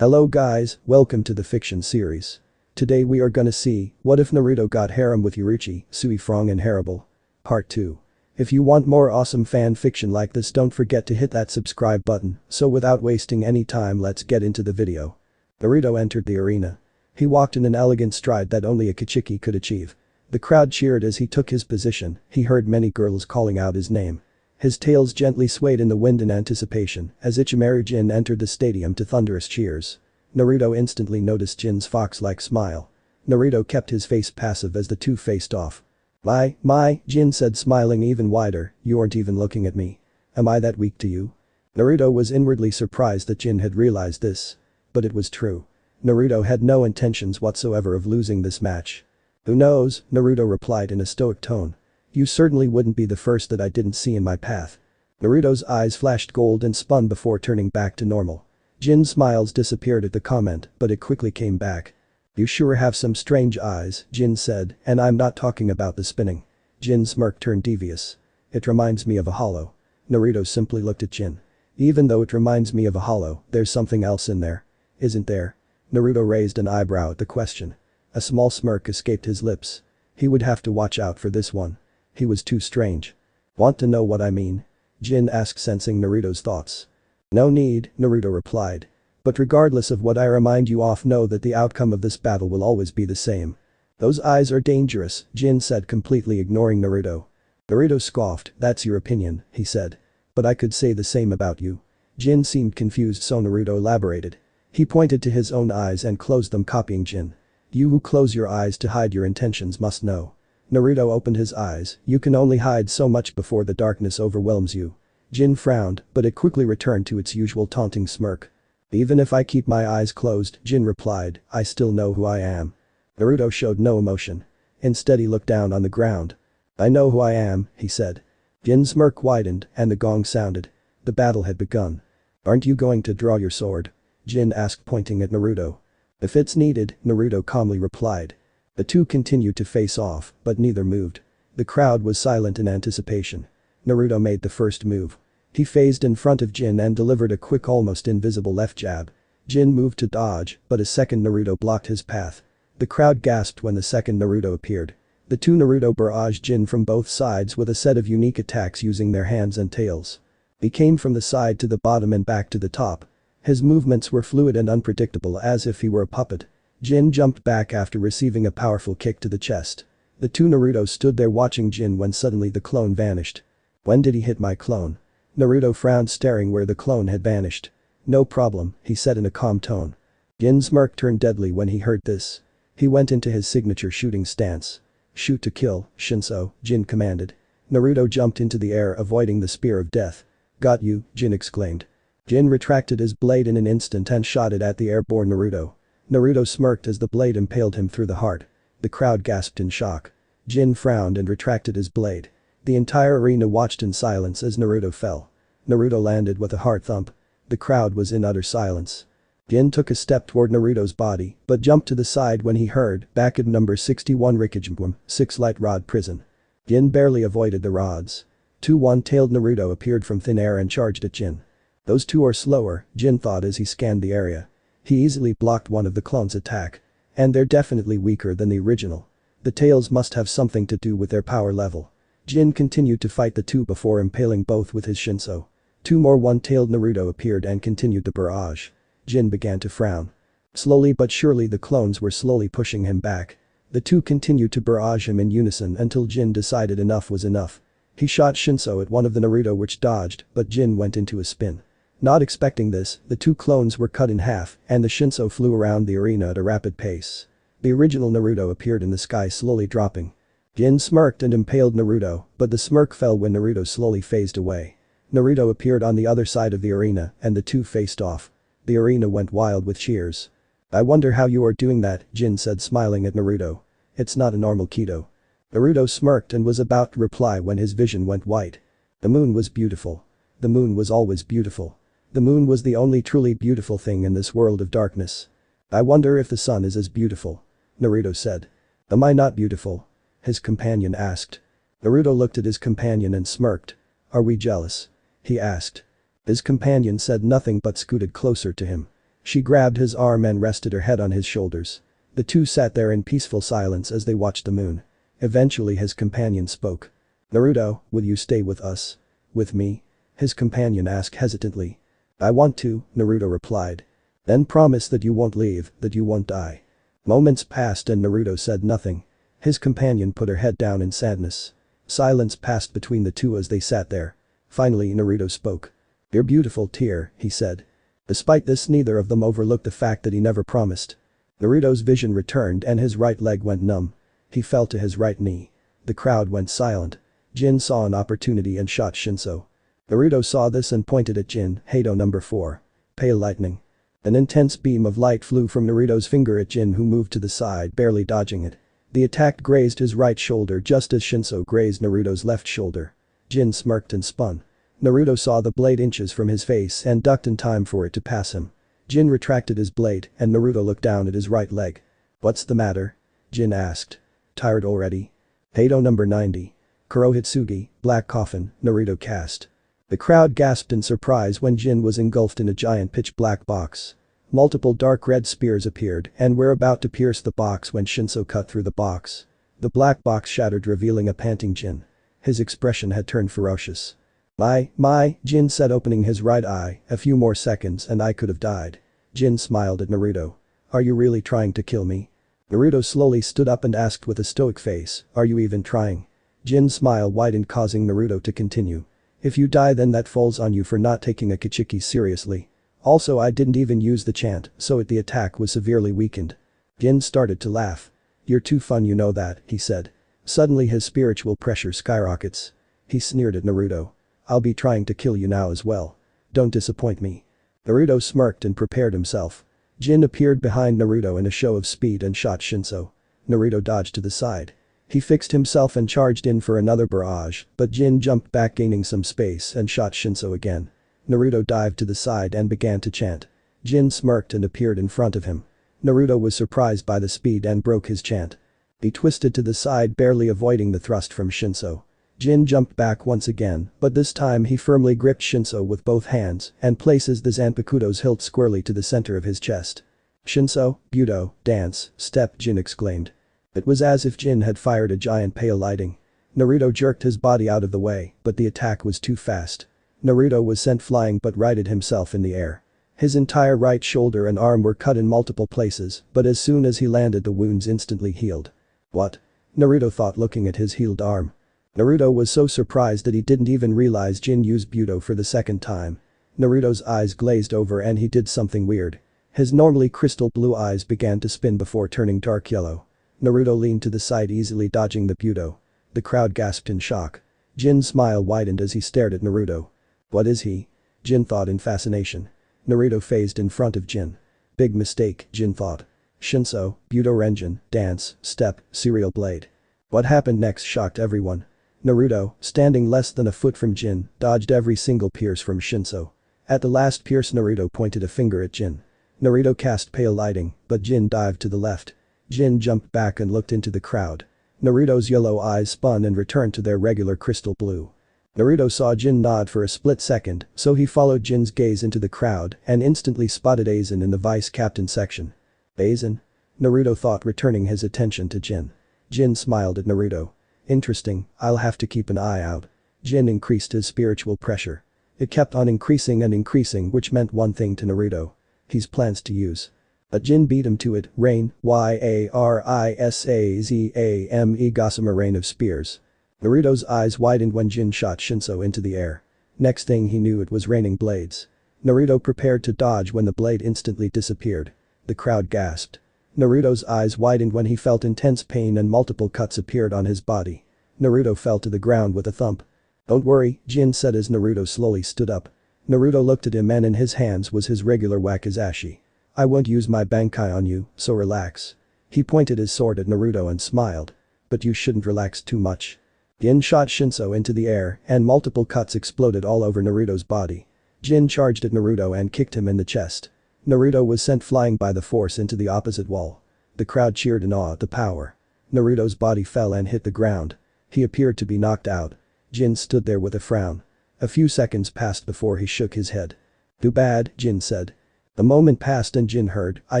Hello guys, welcome to the fiction series. Today we are gonna see, what if Naruto got harem with Yoruichi, Sui-Fong and Harribel. Part 2. If you want more awesome fan fiction like this, don't forget to hit that subscribe button. So without wasting any time, let's get into the video. Naruto entered the arena. He walked in an elegant stride that only a Kichiki could achieve. The crowd cheered as he took his position. He heard many girls calling out his name. His tails gently swayed in the wind in anticipation as Ichimaru Jin entered the stadium to thunderous cheers. Naruto instantly noticed Jin's fox-like smile. Naruto kept his face passive as the two faced off. My, Jin said, smiling even wider, you aren't even looking at me. Am I that weak to you? Naruto was inwardly surprised that Jin had realized this. But it was true. Naruto had no intentions whatsoever of losing this match. Who knows, Naruto replied in a stoic tone. You certainly wouldn't be the first that I didn't see in my path. Naruto's eyes flashed gold and spun before turning back to normal. Jin's smiles disappeared at the comment, but it quickly came back. You sure have some strange eyes, Jin said, and I'm not talking about the spinning. Jin's smirk turned devious. It reminds me of a hollow. Naruto simply looked at Jin. Even though it reminds me of a hollow, there's something else in there. Isn't there? Naruto raised an eyebrow at the question. A small smirk escaped his lips. He would have to watch out for this one. He was too strange. Want to know what I mean? Jin asked, sensing Naruto's thoughts. No need, Naruto replied. But regardless of what I remind you of, know that the outcome of this battle will always be the same. Those eyes are dangerous, Jin said, completely ignoring Naruto. Naruto scoffed. That's your opinion, he said. But I could say the same about you. Jin seemed confused, so Naruto elaborated. He pointed to his own eyes and closed them, copying Jin. You who close your eyes to hide your intentions must know. Naruto opened his eyes. You can only hide so much before the darkness overwhelms you. Jin frowned, but it quickly returned to its usual taunting smirk. Even if I keep my eyes closed, Jin replied, I still know who I am. Naruto showed no emotion. Instead he looked down on the ground. I know who I am, he said. Jin's smirk widened and the gong sounded. The battle had begun. Aren't you going to draw your sword? Jin asked, pointing at Naruto. If it's needed, Naruto calmly replied. The two continued to face off, but neither moved. The crowd was silent in anticipation. Naruto made the first move. He phased in front of Jin and delivered a quick, almost invisible left jab. Jin moved to dodge, but a second Naruto blocked his path. The crowd gasped when the second Naruto appeared. The two Naruto barraged Jin from both sides with a set of unique attacks using their hands and tails. He came from the side to the bottom and back to the top. His movements were fluid and unpredictable, as if he were a puppet. Jin jumped back after receiving a powerful kick to the chest. The two Naruto stood there watching Jin when suddenly the clone vanished. When did he hit my clone? Naruto frowned, staring where the clone had vanished. No problem, he said in a calm tone. Jin's smirk turned deadly when he heard this. He went into his signature shooting stance. Shoot to kill, Shinso, Jin commanded. Naruto jumped into the air, avoiding the spear of death. Got you, Jin exclaimed. Jin retracted his blade in an instant and shot it at the airborne Naruto. Naruto smirked as the blade impaled him through the heart. The crowd gasped in shock. Jin frowned and retracted his blade. The entire arena watched in silence as Naruto fell. Naruto landed with a hard thump. The crowd was in utter silence. Jin took a step toward Naruto's body, but jumped to the side when he heard, back at number 61 Rikijmbwam, 6 light rod prison. Jin barely avoided the rods. Two one-tailed Naruto appeared from thin air and charged at Jin. Those two are slower, Jin thought as he scanned the area. He easily blocked one of the clone's attack. And they're definitely weaker than the original. The tails must have something to do with their power level. Jin continued to fight the two before impaling both with his Shinso. Two more one-tailed Naruto appeared and continued the barrage. Jin began to frown. Slowly but surely the clones were slowly pushing him back. The two continued to barrage him in unison until Jin decided enough was enough. He shot Shinso at one of the Naruto, which dodged, but Jin went into a spin. Not expecting this, the two clones were cut in half and the Shinso flew around the arena at a rapid pace. The original Naruto appeared in the sky, slowly dropping. Jin smirked and impaled Naruto, but the smirk fell when Naruto slowly phased away. Naruto appeared on the other side of the arena and the two faced off. The arena went wild with cheers. I wonder how you are doing that, Jin said, smiling at Naruto. It's not a normal Kido. Naruto smirked and was about to reply when his vision went white. The moon was beautiful. The moon was always beautiful. The moon was the only truly beautiful thing in this world of darkness. I wonder if the sun is as beautiful. Naruto said. Am I not beautiful? His companion asked. Naruto looked at his companion and smirked. Are we jealous? He asked. His companion said nothing but scooted closer to him. She grabbed his arm and rested her head on his shoulders. The two sat there in peaceful silence as they watched the moon. Eventually his companion spoke. "Naruto, will you stay with us?" "With me?" his companion asked hesitantly. "I want to," Naruto replied. "Then promise that you won't leave, that you won't die." Moments passed and Naruto said nothing. His companion put her head down in sadness. Silence passed between the two as they sat there. Finally Naruto spoke. "You're beautiful, tear," he said. Despite this, neither of them overlooked the fact that he never promised. Naruto's vision returned and his right leg went numb. He fell to his right knee. The crowd went silent. Jin saw an opportunity and shot Shinso. Naruto saw this and pointed at Jin, Hado number 4. Pale lightning. An intense beam of light flew from Naruto's finger at Jin, who moved to the side, barely dodging it. The attack grazed his right shoulder just as Shinso grazed Naruto's left shoulder. Jin smirked and spun. Naruto saw the blade inches from his face and ducked in time for it to pass him. Jin retracted his blade and Naruto looked down at his right leg. "What's the matter?" Jin asked. "Tired already?" Hado number 90. Kurohitsugi, Black Coffin, Naruto cast. The crowd gasped in surprise when Jin was engulfed in a giant pitch-black box. Multiple dark red spears appeared and were about to pierce the box when Shinso cut through the box. The black box shattered, revealing a panting Jin. His expression had turned ferocious. My, Jin said, opening his right eye. "A few more seconds and I could have died." Jin smiled at Naruto. "Are you really trying to kill me?" Naruto slowly stood up and asked with a stoic face, "Are you even trying?" Jin's smile widened, causing Naruto to continue. "If you die then that falls on you for not taking a Kichiki seriously. Also I didn't even use the chant, so the attack was severely weakened." Jin started to laugh. "You're too fun, you know that," he said. Suddenly his spiritual pressure skyrockets. He sneered at Naruto. "I'll be trying to kill you now as well. Don't disappoint me." Naruto smirked and prepared himself. Jin appeared behind Naruto in a show of speed and shot Shinso. Naruto dodged to the side. He fixed himself and charged in for another barrage, but Jin jumped back, gaining some space, and shot Shinso again. Naruto dived to the side and began to chant. Jin smirked and appeared in front of him. Naruto was surprised by the speed and broke his chant. He twisted to the side, barely avoiding the thrust from Shinso. Jin jumped back once again, but this time he firmly gripped Shinso with both hands and places the Zanpakuto's hilt squarely to the center of his chest. "Shinso, Budo, dance, step," Jin exclaimed. It was as if Jin had fired a giant pale lighting. Naruto jerked his body out of the way, but the attack was too fast. Naruto was sent flying but righted himself in the air. His entire right shoulder and arm were cut in multiple places, but as soon as he landed the wounds instantly healed. "What?" Naruto thought, looking at his healed arm. Naruto was so surprised that he didn't even realize Jin used Budo for the second time. Naruto's eyes glazed over and he did something weird. His normally crystal blue eyes began to spin before turning dark yellow. Naruto leaned to the side, easily dodging the Budo. The crowd gasped in shock. Jin's smile widened as he stared at Naruto. "What is he?" Jin thought in fascination. Naruto phased in front of Jin. Big mistake, Jin thought. Shinso, Budo Renjin, dance, step, serial blade. What happened next shocked everyone. Naruto, standing less than a foot from Jin, dodged every single pierce from Shinso. At the last pierce Naruto pointed a finger at Jin. Naruto cast pale lighting, but Jin dived to the left. Jin jumped back and looked into the crowd. Naruto's yellow eyes spun and returned to their regular crystal blue. Naruto saw Jin nod for a split second, so he followed Jin's gaze into the crowd and instantly spotted Aizen in the vice captain section. "Aizen?" Naruto thought, returning his attention to Jin. Jin smiled at Naruto. "Interesting, I'll have to keep an eye out." Jin increased his spiritual pressure. It kept on increasing and increasing, which meant one thing to Naruto. He's plans to use. But Jin beat him to it. Rain, Yarisazame, Gossamer rain of spears. Naruto's eyes widened when Jin shot Shinso into the air. Next thing he knew, it was raining blades. Naruto prepared to dodge when the blade instantly disappeared. The crowd gasped. Naruto's eyes widened when he felt intense pain and multiple cuts appeared on his body. Naruto fell to the ground with a thump. "Don't worry," Jin said as Naruto slowly stood up. Naruto looked at him and in his hands was his regular wakizashi. "I won't use my bankai on you, so relax." He pointed his sword at Naruto and smiled. "But you shouldn't relax too much." Jin shot Shinso into the air and multiple cuts exploded all over Naruto's body. Jin charged at Naruto and kicked him in the chest. Naruto was sent flying by the force into the opposite wall. The crowd cheered in awe at the power. Naruto's body fell and hit the ground. He appeared to be knocked out. Jin stood there with a frown. A few seconds passed before he shook his head. "Too bad," Jin said. A moment passed and Jin heard, "I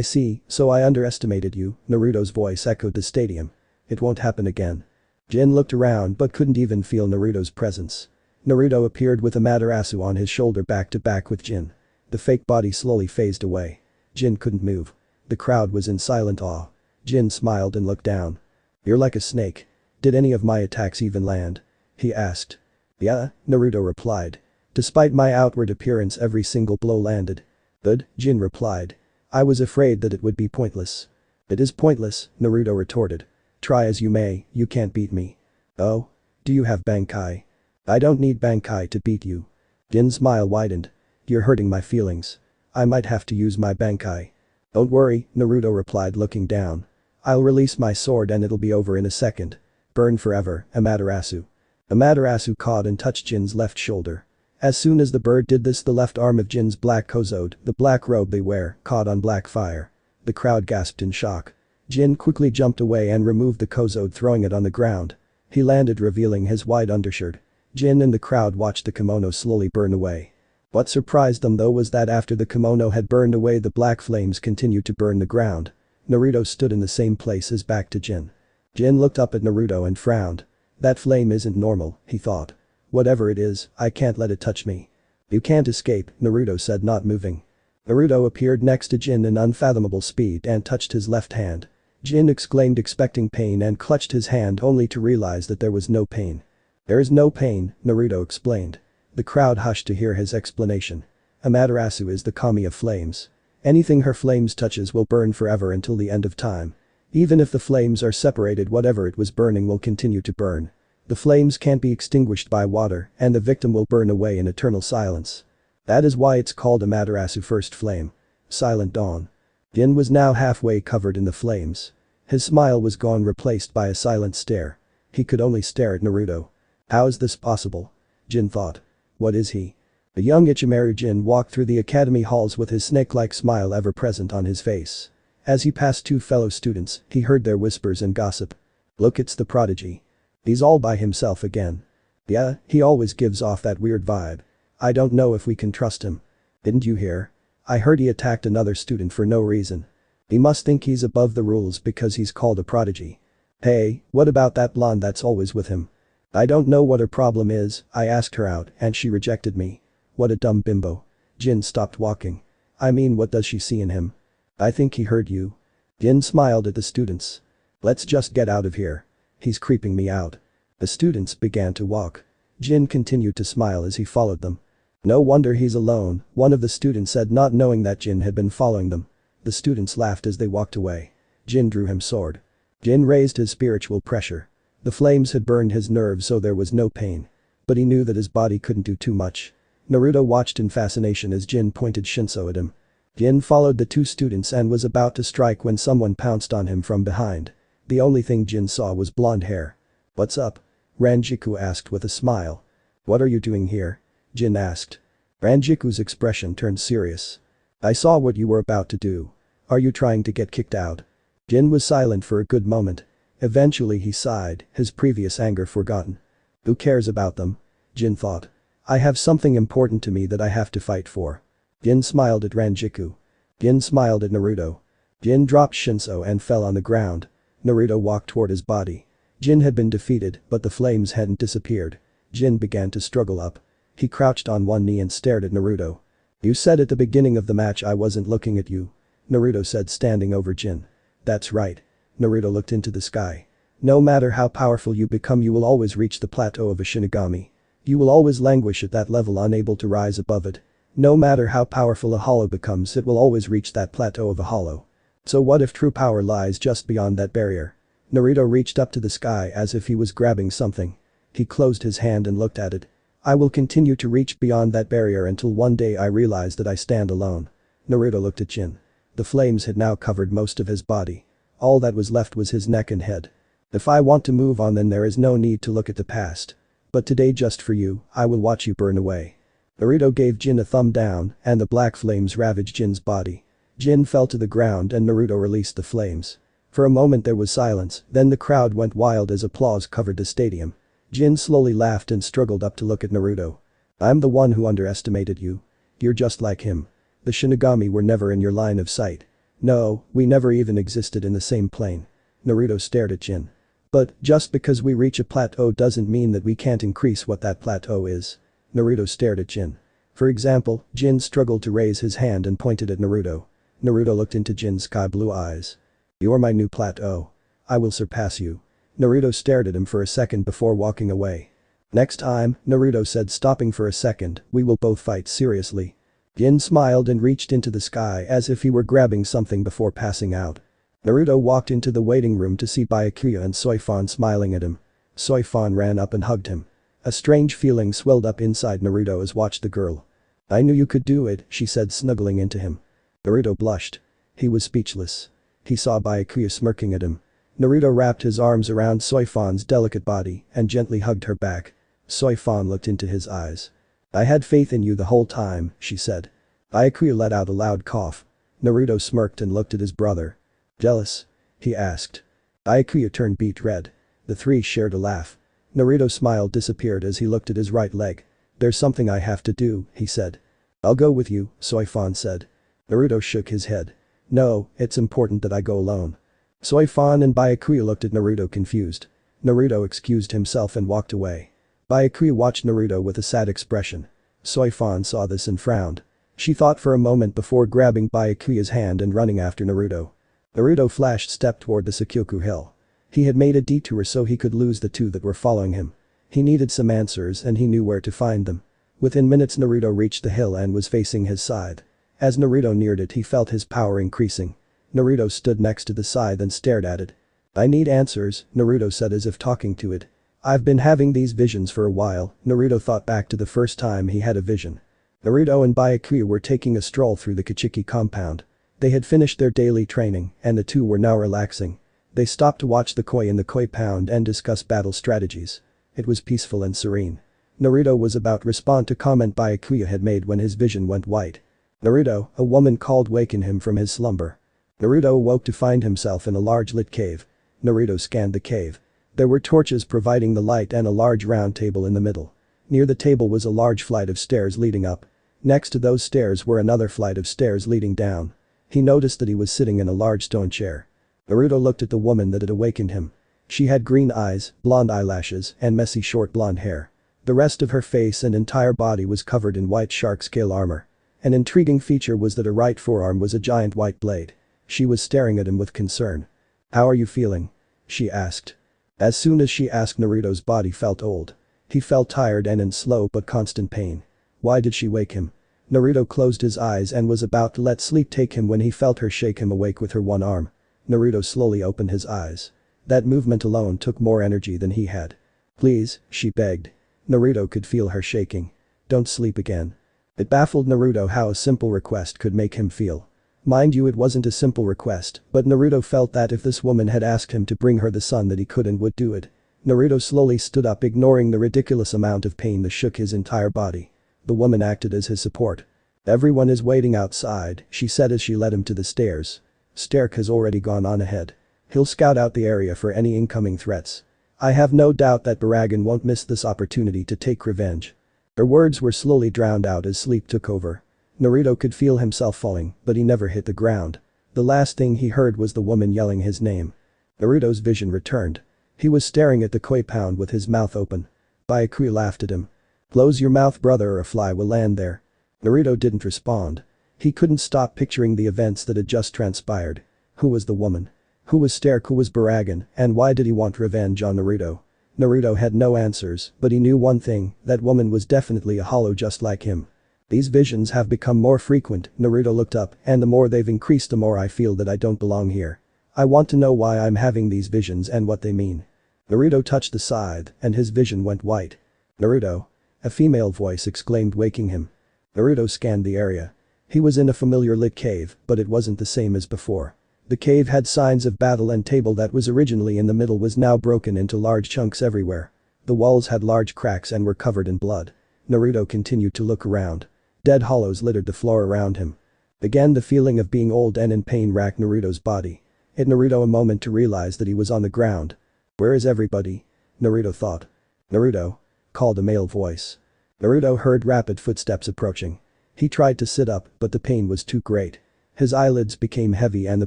see, so I underestimated you." Naruto's voice echoed the stadium. "It won't happen again." Jin looked around but couldn't even feel Naruto's presence. Naruto appeared with Amaterasu on his shoulder back to back with Jin. The fake body slowly phased away. Jin couldn't move. The crowd was in silent awe. Jin smiled and looked down. "You're like a snake. Did any of my attacks even land?" he asked. "Yeah," Naruto replied. "Despite my outward appearance, every single blow landed." "Good," Jin replied. "I was afraid that it would be pointless." "It is pointless," Naruto retorted. "Try as you may, you can't beat me." "Oh? Do you have Bankai?" "I don't need Bankai to beat you." Jin's smile widened. "You're hurting my feelings. I might have to use my Bankai." "Don't worry," Naruto replied looking down. "I'll release my sword and it'll be over in a second. Burn forever, Amaterasu." Amaterasu caught and touched Jin's left shoulder. As soon as the bird did this, the left arm of Jin's black kozode, the black robe they wear, caught on black fire. The crowd gasped in shock. Jin quickly jumped away and removed the kozode, throwing it on the ground. He landed, revealing his white undershirt. Jin and the crowd watched the kimono slowly burn away. What surprised them though was that after the kimono had burned away, the black flames continued to burn the ground. Naruto stood in the same place as back to Jin. Jin looked up at Naruto and frowned. "That flame isn't normal," he thought. "Whatever it is, I can't let it touch me." "You can't escape," Naruto said, not moving. Naruto appeared next to Jin in unfathomable speed and touched his left hand. Jin exclaimed, expecting pain, and clutched his hand only to realize that there was no pain. "There is no pain," Naruto explained. The crowd hushed to hear his explanation. "Amaterasu is the kami of flames. Anything her flames touches will burn forever until the end of time. Even if the flames are separated, whatever it was burning will continue to burn. The flames can't be extinguished by water, and the victim will burn away in eternal silence. That is why it's called Amaterasu First Flame. Silent Dawn." Jin was now halfway covered in the flames. His smile was gone, replaced by a silent stare. He could only stare at Naruto. How is this possible? Jin thought. What is he? The young Ichimaru Jin walked through the academy halls with his snake-like smile ever present on his face. As he passed two fellow students, he heard their whispers and gossip. "Look, it's the prodigy. He's all by himself again. Yeah, he always gives off that weird vibe. I don't know if we can trust him. Didn't you hear? I heard he attacked another student for no reason. He must think he's above the rules because he's called a prodigy. Hey, what about that blonde that's always with him? I don't know what her problem is. I asked her out and she rejected me. What a dumb bimbo." Jin stopped walking. "I mean, what does she see in him?" "I think he heard you." Jin smiled at the students. "Let's just get out of here. He's creeping me out." The students began to walk. Jin continued to smile as he followed them. "No wonder he's alone," one of the students said, not knowing that Jin had been following them. The students laughed as they walked away. Jin drew his sword. Jin raised his spiritual pressure. The flames had burned his nerves, so there was no pain. But he knew that his body couldn't do too much. Naruto watched in fascination as Jin pointed Shinso at him. Jin followed the two students and was about to strike when someone pounced on him from behind. The only thing Jin saw was blonde hair. "What's up?" Ranjiku asked with a smile. "What are you doing here?" Jin asked. Ranjiku's expression turned serious. "I saw what you were about to do. Are you trying to get kicked out?" Jin was silent for a good moment. Eventually he sighed, his previous anger forgotten. Who cares about them? Jin thought. I have something important to me that I have to fight for. Jin smiled at Ranjiku. Jin smiled at Naruto. Jin dropped Shinso and fell on the ground. Naruto walked toward his body. Jin had been defeated, but the flames hadn't disappeared. Jin began to struggle up. He crouched on one knee and stared at Naruto. "You said at the beginning of the match I wasn't looking at you," Naruto said, standing over Jin. "That's right." Naruto looked into the sky. "No matter how powerful you become, you will always reach the plateau of a Shinigami. You will always languish at that level, unable to rise above it. No matter how powerful a hollow becomes, it will always reach that plateau of a hollow. So what if true power lies just beyond that barrier?" Naruto reached up to the sky as if he was grabbing something. He closed his hand and looked at it. "I will continue to reach beyond that barrier until one day I realize that I stand alone." Naruto looked at Jin. The flames had now covered most of his body. All that was left was his neck and head. "If I want to move on, then there is no need to look at the past. But today, just for you, I will watch you burn away." Naruto gave Jin a thumb down and the black flames ravaged Jin's body. Jin fell to the ground and Naruto released the flames. For a moment there was silence, then the crowd went wild as applause covered the stadium. Jin slowly laughed and struggled up to look at Naruto. "I'm the one who underestimated you. You're just like him." The Shinigami were never in your line of sight. No, we never even existed in the same plane. Naruto stared at Jin. But, just because we reach a plateau doesn't mean that we can't increase what that plateau is. Naruto stared at Jin. For example, Jin struggled to raise his hand and pointed at Naruto. Naruto looked into Jin's sky-blue eyes. You're my new plateau. I will surpass you. Naruto stared at him for a second before walking away. Next time, Naruto said, stopping for a second, we will both fight seriously. Jin smiled and reached into the sky as if he were grabbing something before passing out. Naruto walked into the waiting room to see Byakuya and Sui-Fong smiling at him. Sui-Fong ran up and hugged him. A strange feeling swelled up inside Naruto as watched the girl. I knew you could do it, she said, snuggling into him. Naruto blushed. He was speechless. He saw Byakuya smirking at him. Naruto wrapped his arms around Sui-Fong's delicate body and gently hugged her back. Sui-Fong looked into his eyes. I had faith in you the whole time, she said. Byakuya let out a loud cough. Naruto smirked and looked at his brother. Jealous? He asked. Byakuya turned beet red. The three shared a laugh. Naruto's smile disappeared as he looked at his right leg. There's something I have to do, he said. I'll go with you, Sui-Fong said. Naruto shook his head. No, it's important that I go alone. Sui-Fong and Byakuya looked at Naruto confused. Naruto excused himself and walked away. Byakuya watched Naruto with a sad expression. Sui-Fong saw this and frowned. She thought for a moment before grabbing Byakuya's hand and running after Naruto. Naruto flashed step toward the Sakyoku Hill. He had made a detour so he could lose the two that were following him. He needed some answers and he knew where to find them. Within minutes Naruto reached the hill and was facing his scythe. As Naruto neared it he felt his power increasing. Naruto stood next to the scythe and stared at it. I need answers, Naruto said as if talking to it. I've been having these visions for a while, Naruto thought back to the first time he had a vision. Naruto and Byakuya were taking a stroll through the Kichiki compound. They had finished their daily training and the two were now relaxing. They stopped to watch the koi in the koi pound and discuss battle strategies. It was peaceful and serene. Naruto was about to respond to comment Byakuya had made when his vision went white. Naruto, a woman called, wakened him from his slumber. Naruto awoke to find himself in a large lit cave. Naruto scanned the cave. There were torches providing the light and a large round table in the middle. Near the table was a large flight of stairs leading up. Next to those stairs were another flight of stairs leading down. He noticed that he was sitting in a large stone chair. Naruto looked at the woman that had awakened him. She had green eyes, blonde eyelashes, and messy short blonde hair. The rest of her face and entire body was covered in white shark scale armor. An intriguing feature was that her right forearm was a giant white blade. She was staring at him with concern. How are you feeling? She asked. As soon as she asked, Naruto's body felt old. He felt tired and in slow but constant pain. Why did she wake him? Naruto closed his eyes and was about to let sleep take him when he felt her shake him awake with her one arm. Naruto slowly opened his eyes. That movement alone took more energy than he had. Please, she begged. Naruto could feel her shaking. Don't sleep again. It baffled Naruto how a simple request could make him feel. Mind you, it wasn't a simple request, but Naruto felt that if this woman had asked him to bring her the son that he could and would do it. Naruto slowly stood up, ignoring the ridiculous amount of pain that shook his entire body. The woman acted as his support. Everyone is waiting outside, she said as she led him to the stairs. Sterk has already gone on ahead. He'll scout out the area for any incoming threats. I have no doubt that Baragan won't miss this opportunity to take revenge. Her words were slowly drowned out as sleep took over. Naruto could feel himself falling, but he never hit the ground. The last thing he heard was the woman yelling his name. Naruto's vision returned. He was staring at the koi pound with his mouth open. Byakuya laughed at him. Close your mouth, brother, or a fly will land there. Naruto didn't respond. He couldn't stop picturing the events that had just transpired. Who was the woman? Who was Sterk? Who was Baragan, and why did he want revenge on Naruto? Naruto had no answers, but he knew one thing, that woman was definitely a hollow just like him. These visions have become more frequent, Naruto looked up, and the more they've increased the more I feel that I don't belong here. I want to know why I'm having these visions and what they mean. Naruto touched the scythe, and his vision went white. Naruto. A female voice exclaimed, waking him. Naruto scanned the area. He was in a familiar lit cave, but it wasn't the same as before. The cave had signs of battle and table that was originally in the middle was now broken into large chunks everywhere. The walls had large cracks and were covered in blood. Naruto continued to look around. Dead hollows littered the floor around him. Again the feeling of being old and in pain racked Naruto's body. It took Naruto a moment to realize that he was on the ground. Where is everybody? Naruto thought. Naruto? Called a male voice. Naruto heard rapid footsteps approaching. He tried to sit up, but the pain was too great. His eyelids became heavy and the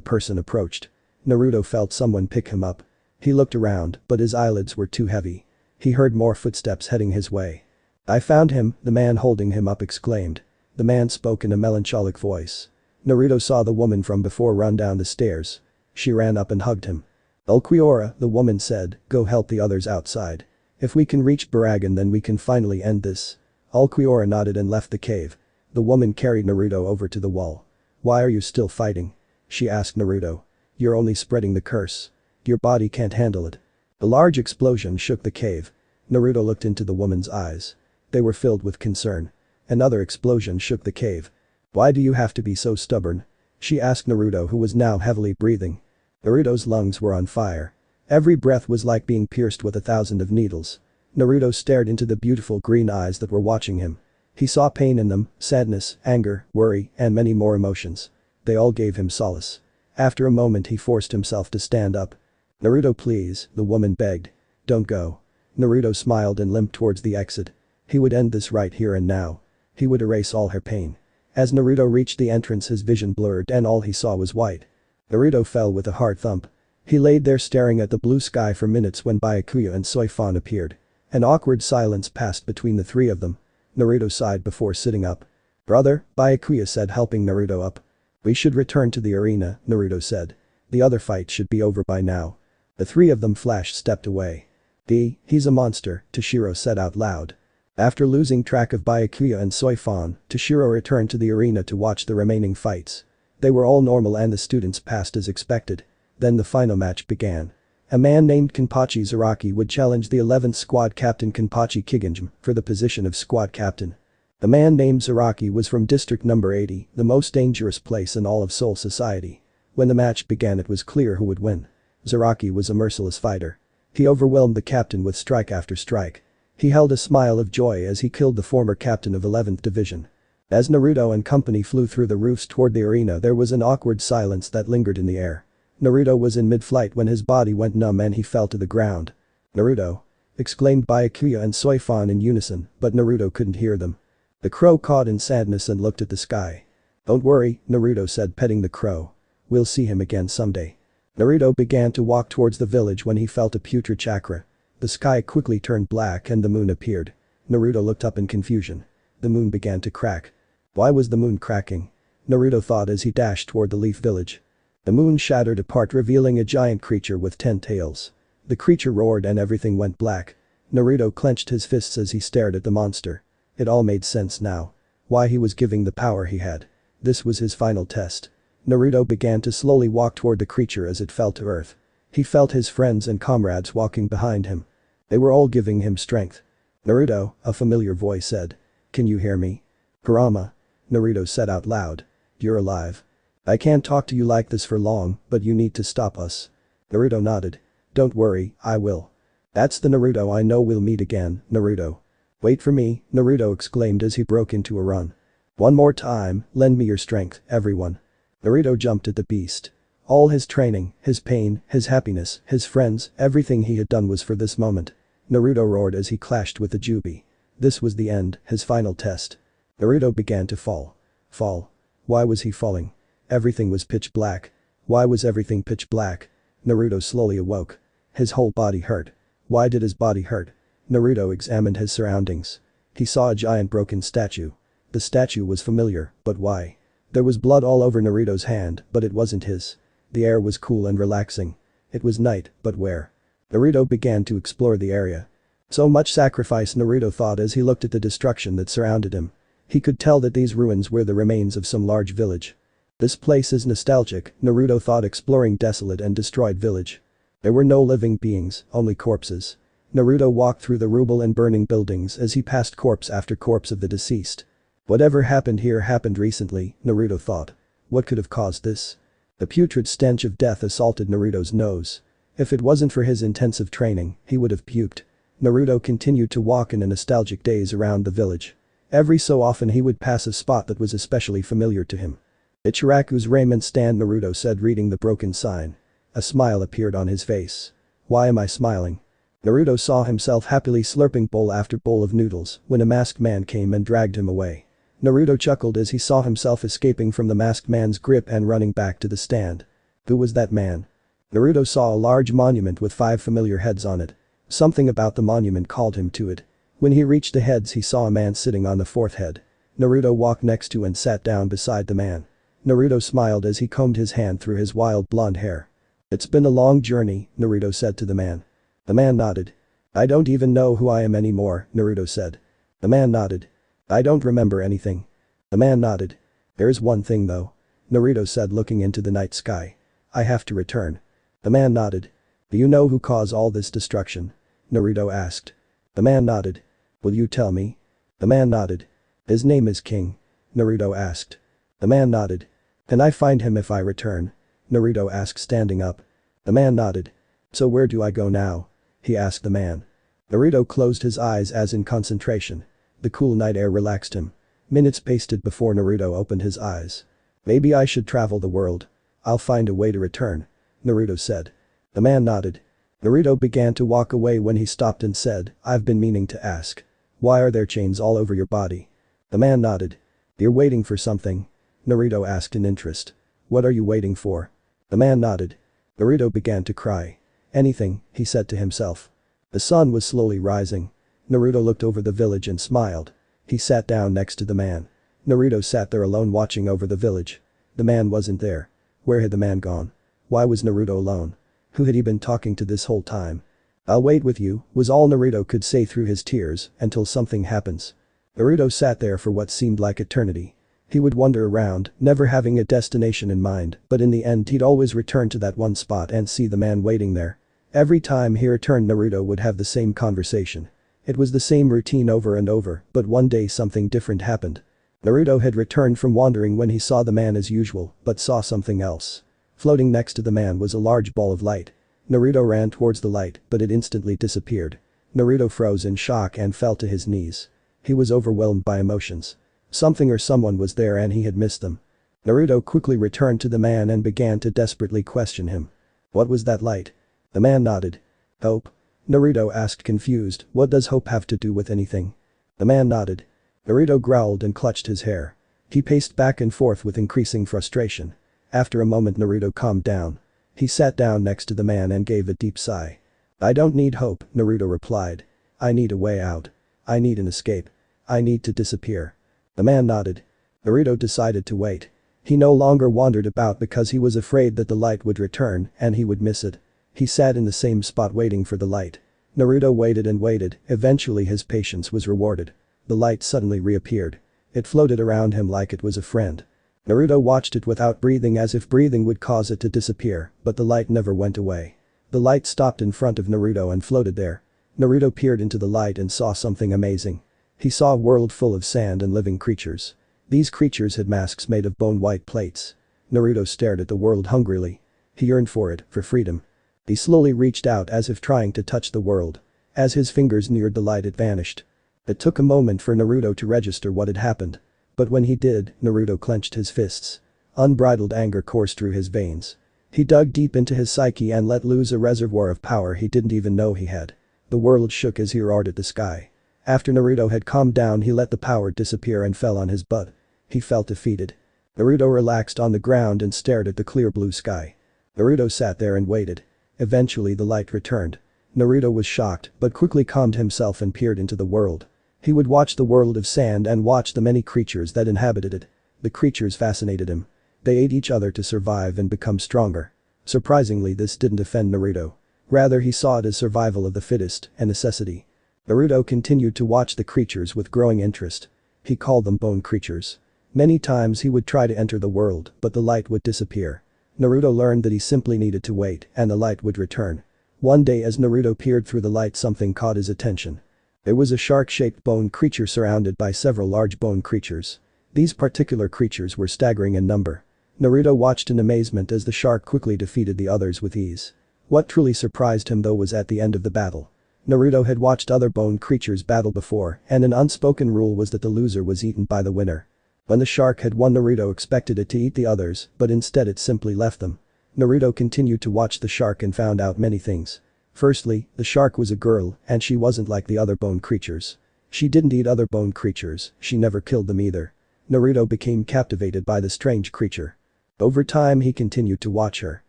person approached. Naruto felt someone pick him up. He looked around, but his eyelids were too heavy. He heard more footsteps heading his way. "I found him," the man holding him up exclaimed. The man spoke in a melancholic voice. Naruto saw the woman from before run down the stairs. She ran up and hugged him. "Ulquiorra," the woman said, "go help the others outside. If we can reach Baragan then we can finally end this." Ulquiorra nodded and left the cave. The woman carried Naruto over to the wall. "Why are you still fighting?" she asked Naruto. "You're only spreading the curse. Your body can't handle it." A large explosion shook the cave. Naruto looked into the woman's eyes. They were filled with concern. Another explosion shook the cave. "Why do you have to be so stubborn?" she asked Naruto, who was now heavily breathing. Naruto's lungs were on fire. Every breath was like being pierced with 1,000 of needles. Naruto stared into the beautiful green eyes that were watching him. He saw pain in them, sadness, anger, worry, and many more emotions. They all gave him solace. After a moment he forced himself to stand up. "Naruto, please," the woman begged. "Don't go." Naruto smiled and limped towards the exit. He would end this right here and now. He would erase all her pain. As Naruto reached the entrance his vision blurred and all he saw was white. Naruto fell with a hard thump. He laid there staring at the blue sky for minutes when Byakuya and Sui-Fong appeared. An awkward silence passed between the three of them. Naruto sighed before sitting up. "Brother," Byakuya said, helping Naruto up. "We should return to the arena," Naruto said. "The other fight should be over by now." The three of them stepped away. He's a monster," Toshiro said out loud. After losing track of Byakuya and Sui-Fong, Toshiro returned to the arena to watch the remaining fights. They were all normal and the students passed as expected. Then the final match began. A man named Kenpachi Zaraki would challenge the 11th squad captain Kenpachi Kigenjim for the position of squad captain. The man named Zaraki was from district number 80, the most dangerous place in all of Soul Society. When the match began it was clear who would win. Zaraki was a merciless fighter. He overwhelmed the captain with strike after strike. He held a smile of joy as he killed the former captain of 11th Division. As Naruto and company flew through the roofs toward the arena there was an awkward silence that lingered in the air. Naruto was in mid-flight when his body went numb and he fell to the ground. "Naruto!" exclaimed Byakuya and Sui-Fong in unison, but Naruto couldn't hear them. The crow cawed in sadness and looked at the sky. "Don't worry," Naruto said, petting the crow. "We'll see him again someday." Naruto began to walk towards the village when he felt a putrid chakra. The sky quickly turned black and the moon appeared. Naruto looked up in confusion. The moon began to crack. Why was the moon cracking? Naruto thought as he dashed toward the leaf village. The moon shattered apart revealing a giant creature with 10 tails. The creature roared and everything went black. Naruto clenched his fists as he stared at the monster. It all made sense now. Why he was giving the power he had. This was his final test. Naruto began to slowly walk toward the creature as it fell to earth. He felt his friends and comrades walking behind him. They were all giving him strength. "Naruto," a familiar voice said. "Can you hear me?" "Kurama," Naruto said out loud. "You're alive. I can't talk to you like this for long, but you need to stop us." Naruto nodded. "Don't worry, I will." "That's the Naruto I know, we'll meet again, Naruto." "Wait for me," Naruto exclaimed as he broke into a run. "One more time, lend me your strength, everyone." Naruto jumped at the beast. All his training, his pain, his happiness, his friends, everything he had done was for this moment. Naruto roared as he clashed with the Jubi. This was the end, his final test. Naruto began to fall. Fall. Why was he falling? Everything was pitch black. Why was everything pitch black? Naruto slowly awoke. His whole body hurt. Why did his body hurt? Naruto examined his surroundings. He saw a giant broken statue. The statue was familiar, but why? There was blood all over Naruto's hand, but it wasn't his. The air was cool and relaxing. It was night, but where? Naruto began to explore the area. So much sacrifice, Naruto thought as he looked at the destruction that surrounded him. He could tell that these ruins were the remains of some large village. This place is nostalgic, Naruto thought, exploring desolate and destroyed village. There were no living beings, only corpses. Naruto walked through the rubble and burning buildings as he passed corpse after corpse of the deceased. Whatever happened here happened recently, Naruto thought. What could have caused this? The putrid stench of death assaulted Naruto's nose. If it wasn't for his intensive training, he would have puked. Naruto continued to walk in a nostalgic daze around the village. Every so often he would pass a spot that was especially familiar to him. "Ichiraku's raiment stand," Naruto said, reading the broken sign. A smile appeared on his face. "Why am I smiling?" Naruto saw himself happily slurping bowl after bowl of noodles when a masked man came and dragged him away. Naruto chuckled as he saw himself escaping from the masked man's grip and running back to the stand. Who was that man? Naruto saw a large monument with 5 familiar heads on it. Something about the monument called him to it. When he reached the heads he saw a man sitting on the 4th head. Naruto walked next to and sat down beside the man. Naruto smiled as he combed his hand through his wild blonde hair. "It's been a long journey," Naruto said to the man. The man nodded. "I don't even know who I am anymore," Naruto said. The man nodded. "I don't remember anything." The man nodded. "There's one thing though," Naruto said looking into the night sky. "I have to return." The man nodded. "Do you know who caused all this destruction?" Naruto asked. The man nodded. "Will you tell me?" The man nodded. "His name is King," Naruto asked. The man nodded. "Can I find him if I return?" Naruto asked standing up. The man nodded. "So where do I go now?" he asked the man. Naruto closed his eyes as in concentration. The cool night air relaxed him. Minutes passed before Naruto opened his eyes. "Maybe I should travel the world. I'll find a way to return," Naruto said. The man nodded. Naruto began to walk away when he stopped and said, "I've been meaning to ask. Why are there chains all over your body?" The man nodded. "You're waiting for something?" Naruto asked in interest. "What are you waiting for?" The man nodded. Naruto began to cry. "Anything," he said to himself. The sun was slowly rising. Naruto looked over the village and smiled. He sat down next to the man. Naruto sat there alone watching over the village. The man wasn't there. Where had the man gone? Why was Naruto alone? Who had he been talking to this whole time? "I'll wait with you," was all Naruto could say through his tears, "until something happens." Naruto sat there for what seemed like eternity. He would wander around, never having a destination in mind, but in the end he'd always return to that one spot and see the man waiting there. Every time he returned Naruto would have the same conversation. It was the same routine over and over, but one day something different happened. Naruto had returned from wandering when he saw the man as usual, but saw something else. Floating next to the man was a large ball of light. Naruto ran towards the light, but it instantly disappeared. Naruto froze in shock and fell to his knees. He was overwhelmed by emotions. Something or someone was there and he had missed them. Naruto quickly returned to the man and began to desperately question him. "What was that light?" The man nodded. "Hope?" Naruto asked confused, "What does hope have to do with anything?" The man nodded. Naruto growled and clutched his hair. He paced back and forth with increasing frustration. After a moment Naruto calmed down. He sat down next to the man and gave a deep sigh. "I don't need hope," Naruto replied. "I need a way out. I need an escape. I need to disappear." The man nodded. Naruto decided to wait. He no longer wandered about because he was afraid that the light would return and he would miss it. He sat in the same spot waiting for the light. Naruto waited and waited, eventually his patience was rewarded. The light suddenly reappeared. It floated around him like it was a friend. Naruto watched it without breathing as if breathing would cause it to disappear, but the light never went away. The light stopped in front of Naruto and floated there. Naruto peered into the light and saw something amazing. He saw a world full of sand and living creatures. These creatures had masks made of bone-white plates. Naruto stared at the world hungrily. He yearned for it, for freedom. He slowly reached out as if trying to touch the world. As his fingers neared the light it vanished. It took a moment for Naruto to register what had happened. But when he did, Naruto clenched his fists. Unbridled anger coursed through his veins. He dug deep into his psyche and let loose a reservoir of power he didn't even know he had. The world shook as he roared at the sky. After Naruto had calmed down he let the power disappear and fell on his butt. He felt defeated. Naruto relaxed on the ground and stared at the clear blue sky. Naruto sat there and waited. Eventually the light returned. Naruto was shocked but quickly calmed himself and peered into the world. He would watch the world of sand and watch the many creatures that inhabited it. The creatures fascinated him. They ate each other to survive and become stronger. Surprisingly this didn't offend Naruto. Rather he saw it as survival of the fittest, a necessity. Naruto continued to watch the creatures with growing interest. He called them bone creatures. Many times he would try to enter the world but the light would disappear. Naruto learned that he simply needed to wait and the light would return. One day as Naruto peered through the light something caught his attention. There was a shark-shaped bone creature surrounded by several large bone creatures. These particular creatures were staggering in number. Naruto watched in amazement as the shark quickly defeated the others with ease. What truly surprised him though was at the end of the battle. Naruto had watched other bone creatures battle before and an unspoken rule was that the loser was eaten by the winner. When the shark had won Naruto expected it to eat the others but instead it simply left them. Naruto continued to watch the shark and found out many things. Firstly, the shark was a girl and she wasn't like the other bone creatures. She didn't eat other bone creatures, she never killed them either. Naruto became captivated by the strange creature. Over time he continued to watch her.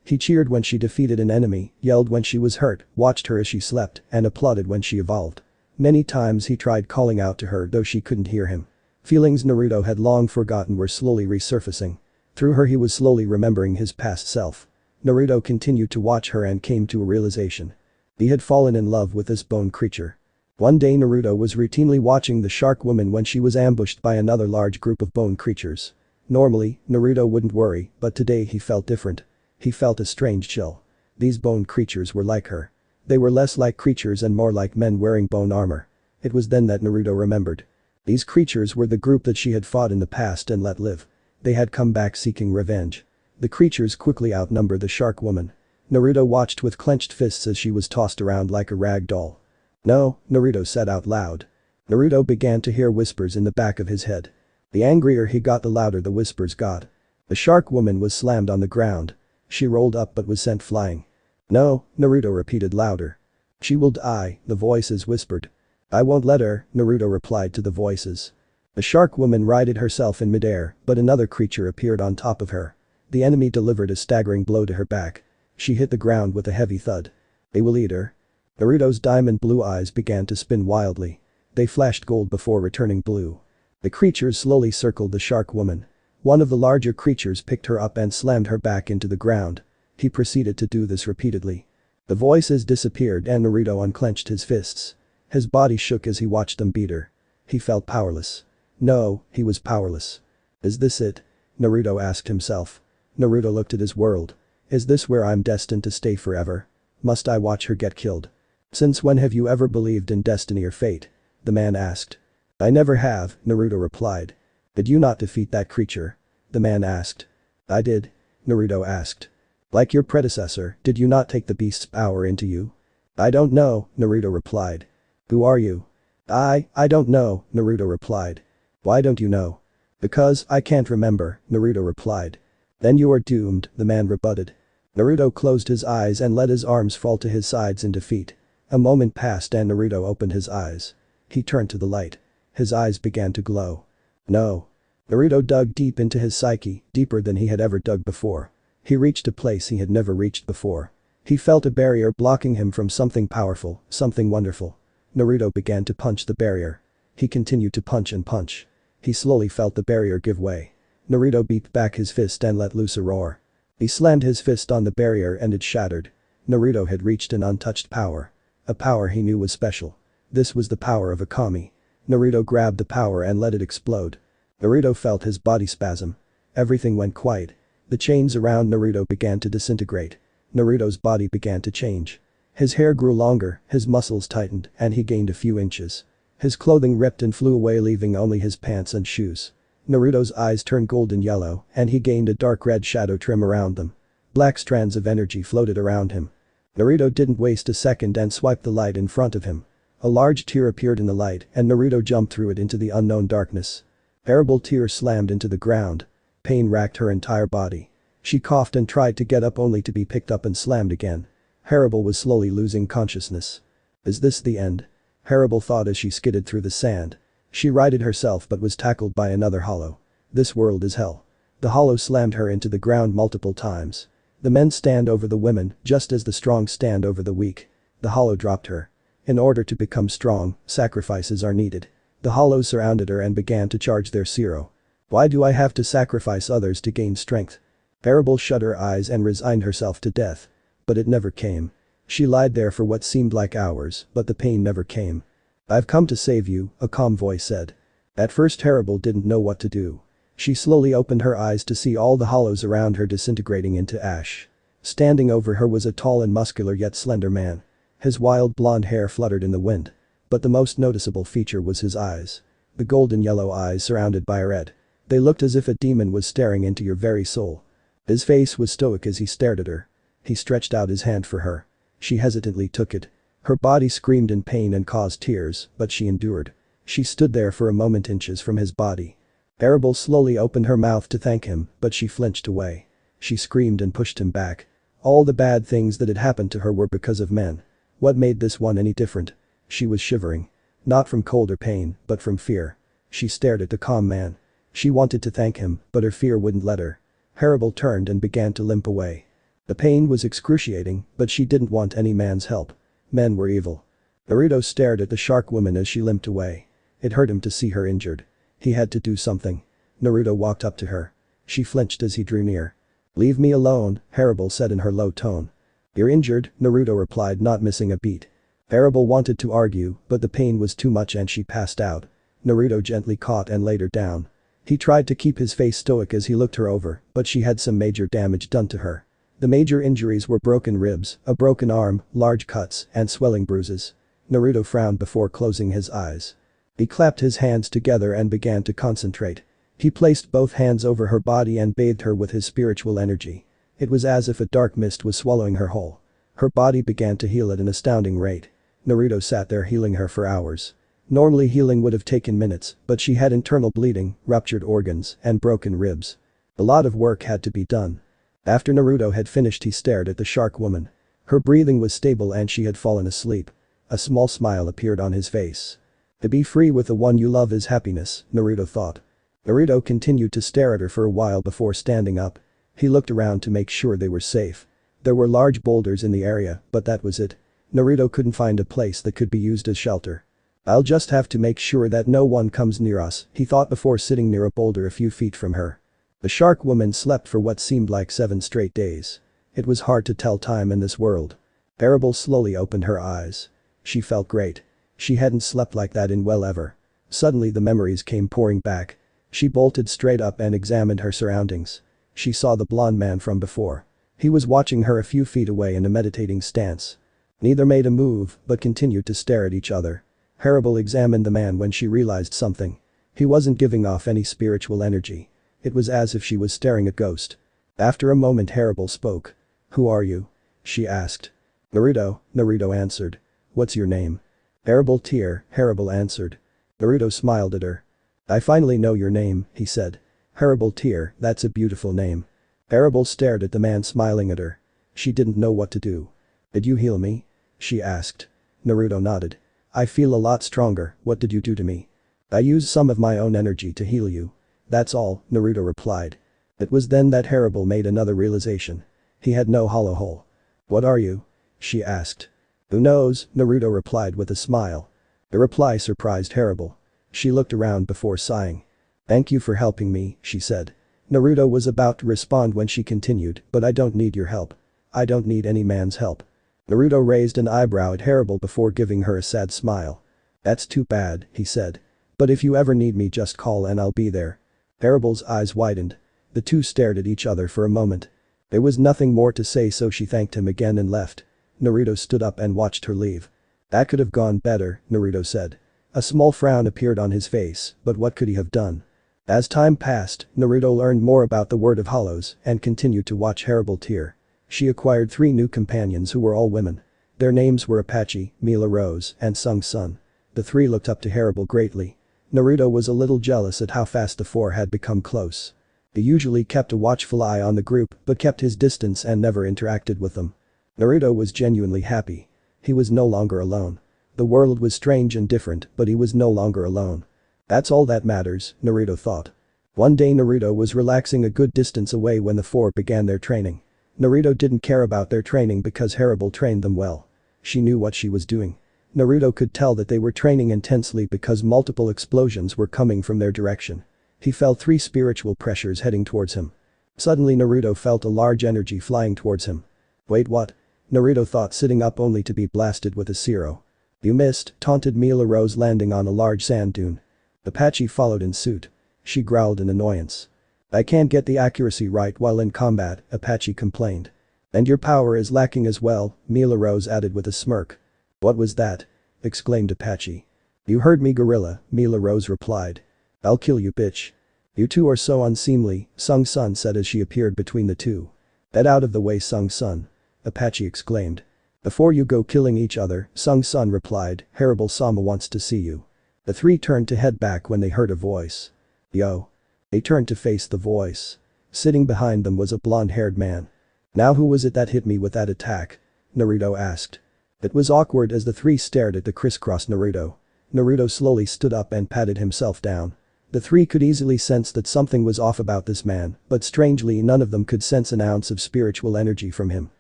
He cheered when she defeated an enemy, yelled when she was hurt, watched her as she slept, and applauded when she evolved. Many times he tried calling out to her though she couldn't hear him. Feelings Naruto had long forgotten were slowly resurfacing. Through her he was slowly remembering his past self. Naruto continued to watch her and came to a realization. He had fallen in love with this bone creature. One day Naruto was routinely watching the shark woman when she was ambushed by another large group of bone creatures. Normally, Naruto wouldn't worry, but today he felt different. He felt a strange chill. These bone creatures were like her. They were less like creatures and more like men wearing bone armor. It was then that Naruto remembered. These creatures were the group that she had fought in the past and let live. They had come back seeking revenge. The creatures quickly outnumbered the shark woman. Naruto watched with clenched fists as she was tossed around like a rag doll. "No," Naruto said out loud. Naruto began to hear whispers in the back of his head. The angrier he got, the louder the whispers got. The shark woman was slammed on the ground. She rolled up but was sent flying. "No," Naruto repeated louder. "She will die," the voices whispered. "I won't let her," Naruto replied to the voices. The shark woman righted herself in midair, but another creature appeared on top of her. The enemy delivered a staggering blow to her back. She hit the ground with a heavy thud. "They will eat her." Naruto's diamond blue eyes began to spin wildly. They flashed gold before returning blue. The creatures slowly circled the shark woman. One of the larger creatures picked her up and slammed her back into the ground. He proceeded to do this repeatedly. The voices disappeared and Naruto unclenched his fists. His body shook as he watched them beat her. He felt powerless. No, he was powerless. Is this it? Naruto asked himself. Naruto looked at his world. Is this where I'm destined to stay forever? Must I watch her get killed? Since when have you ever believed in destiny or fate? The man asked. I never have, Naruto replied. Did you not defeat that creature? The man asked. I did, Naruto asked. Like your predecessor, did you not take the beast's power into you? I don't know, Naruto replied. Who are you? I don't know, Naruto replied. Why don't you know? Because I can't remember, Naruto replied. Then you are doomed, the man rebutted. Naruto closed his eyes and let his arms fall to his sides in defeat. A moment passed and Naruto opened his eyes. He turned to the light. His eyes began to glow. No. Naruto dug deep into his psyche, deeper than he had ever dug before. He reached a place he had never reached before. He felt a barrier blocking him from something powerful, something wonderful. Naruto began to punch the barrier. He continued to punch and punch. He slowly felt the barrier give way. Naruto beat back his fist and let loose a roar. He slammed his fist on the barrier and it shattered. Naruto had reached an untouched power. A power he knew was special. This was the power of a kami. Naruto grabbed the power and let it explode. Naruto felt his body spasm. Everything went quiet. The chains around Naruto began to disintegrate. Naruto's body began to change. His hair grew longer, his muscles tightened, and he gained a few inches. His clothing ripped and flew away, leaving only his pants and shoes. Naruto's eyes turned golden yellow, and he gained a dark red shadow trim around them. Black strands of energy floated around him. Naruto didn't waste a second and swiped the light in front of him. A large tear appeared in the light and Naruto jumped through it into the unknown darkness. Harribel tear slammed into the ground. Pain racked her entire body. She coughed and tried to get up only to be picked up and slammed again. Harribel was slowly losing consciousness. Is this the end? Harribel thought as she skidded through the sand. She righted herself but was tackled by another hollow. This world is hell. The hollow slammed her into the ground multiple times. The men stand over the women just as the strong stand over the weak. The hollow dropped her. In order to become strong, sacrifices are needed. The hollows surrounded her and began to charge their zero. Why do I have to sacrifice others to gain strength? Harribel shut her eyes and resigned herself to death. But it never came. She lied there for what seemed like hours, but the pain never came. I've come to save you, a calm voice said. At first Harribel didn't know what to do. She slowly opened her eyes to see all the hollows around her disintegrating into ash. Standing over her was a tall and muscular yet slender man. His wild blonde hair fluttered in the wind. But the most noticeable feature was his eyes. The golden yellow eyes surrounded by red. They looked as if a demon was staring into your very soul. His face was stoic as he stared at her. He stretched out his hand for her. She hesitantly took it. Her body screamed in pain and caused tears, but she endured. She stood there for a moment inches from his body. Harribel slowly opened her mouth to thank him, but she flinched away. She screamed and pushed him back. All the bad things that had happened to her were because of men. What made this one any different? She was shivering. Not from cold or pain, but from fear. She stared at the calm man. She wanted to thank him, but her fear wouldn't let her. Harribel turned and began to limp away. The pain was excruciating, but she didn't want any man's help. Men were evil. Naruto stared at the shark woman as she limped away. It hurt him to see her injured. He had to do something. Naruto walked up to her. She flinched as he drew near. "Leave me alone," Harribel said in her low tone. "You're injured," Naruto replied, not missing a beat. Harribel wanted to argue, but the pain was too much and she passed out. Naruto gently caught and laid her down. He tried to keep his face stoic as he looked her over, but she had some major damage done to her. The major injuries were broken ribs, a broken arm, large cuts, and swelling bruises. Naruto frowned before closing his eyes. He clapped his hands together and began to concentrate. He placed both hands over her body and bathed her with his spiritual energy. It was as if a dark mist was swallowing her whole. Her body began to heal at an astounding rate. Naruto sat there healing her for hours. Normally healing would have taken minutes, but she had internal bleeding, ruptured organs, and broken ribs. A lot of work had to be done. After Naruto had finished, he stared at the shark woman. Her breathing was stable and she had fallen asleep. A small smile appeared on his face. To be free with the one you love is happiness, Naruto thought. Naruto continued to stare at her for a while before standing up. He looked around to make sure they were safe. There were large boulders in the area, but that was it. Naruto couldn't find a place that could be used as shelter. "I'll just have to make sure that no one comes near us," he thought before sitting near a boulder a few feet from her. The shark woman slept for what seemed like 7 straight days. It was hard to tell time in this world. Harribel slowly opened her eyes. She felt great. She hadn't slept like that in well ever. Suddenly the memories came pouring back. She bolted straight up and examined her surroundings. She saw the blonde man from before. He was watching her a few feet away in a meditating stance. Neither made a move, but continued to stare at each other. Harribel examined the man when she realized something. He wasn't giving off any spiritual energy. It was as if she was staring at a ghost. After a moment Harribel spoke. "Who are you?" she asked. Naruto answered. "What's your name?" Harribel answered. Naruto smiled at her. "I finally know your name," he said. Harribel, that's a beautiful name. Harribel stared at the man smiling at her. She didn't know what to do. "Did you heal me?" she asked. Naruto nodded. "I feel a lot stronger. What did you do to me?" "I used some of my own energy to heal you. That's all," Naruto replied. It was then that Harribel made another realization. He had no hollow hole. "What are you?" she asked. "Who knows," Naruto replied with a smile. The reply surprised Harribel. She looked around before sighing. "Thank you for helping me," she said. Naruto was about to respond when she continued, "But I don't need your help. I don't need any man's help." Naruto raised an eyebrow at Harribel before giving her a sad smile. "That's too bad," he said. "But if you ever need me, just call and I'll be there." Harribel's eyes widened. The two stared at each other for a moment. There was nothing more to say, so she thanked him again and left. Naruto stood up and watched her leave. "That could have gone better," Naruto said. A small frown appeared on his face, but what could he have done? As time passed, Naruto learned more about the Word of Hollows and continued to watch Harribel tear. She acquired 3 new companions who were all women. Their names were Itachi, Mila Rose, and Sung Sun. The 3 looked up to Harribel greatly. Naruto was a little jealous at how fast the 4 had become close. He usually kept a watchful eye on the group but kept his distance and never interacted with them. Naruto was genuinely happy. He was no longer alone. The world was strange and different, but he was no longer alone. That's all that matters, Naruto thought. One day Naruto was relaxing a good distance away when the 4 began their training. Naruto didn't care about their training because Harribel trained them well. She knew what she was doing. Naruto could tell that they were training intensely because multiple explosions were coming from their direction. He felt 3 spiritual pressures heading towards him. Suddenly Naruto felt a large energy flying towards him. Wait, what? Naruto thought, sitting up only to be blasted with a zero. You missed, taunted Mila Rose, landing on a large sand dune. Itachi followed in suit. She growled in annoyance. I can't get the accuracy right while in combat, Itachi complained. And your power is lacking as well, Mila Rose added with a smirk. What was that? Exclaimed Itachi. You heard me, gorilla, Mila Rose replied. I'll kill you, bitch. You two are so unseemly, Sung Sun said as she appeared between the two. Get out of the way, Sung Sun. Itachi exclaimed. Before you go killing each other, Sung Sun replied, Harribel-sama wants to see you. The 3 turned to head back when they heard a voice. Yo. They turned to face the voice. Sitting behind them was a blonde-haired man. Now who was it that hit me with that attack? Naruto asked. It was awkward as the 3 stared at the crisscross Naruto. Naruto slowly stood up and patted himself down. The three could easily sense that something was off about this man, but strangely none of them could sense an ounce of spiritual energy from him.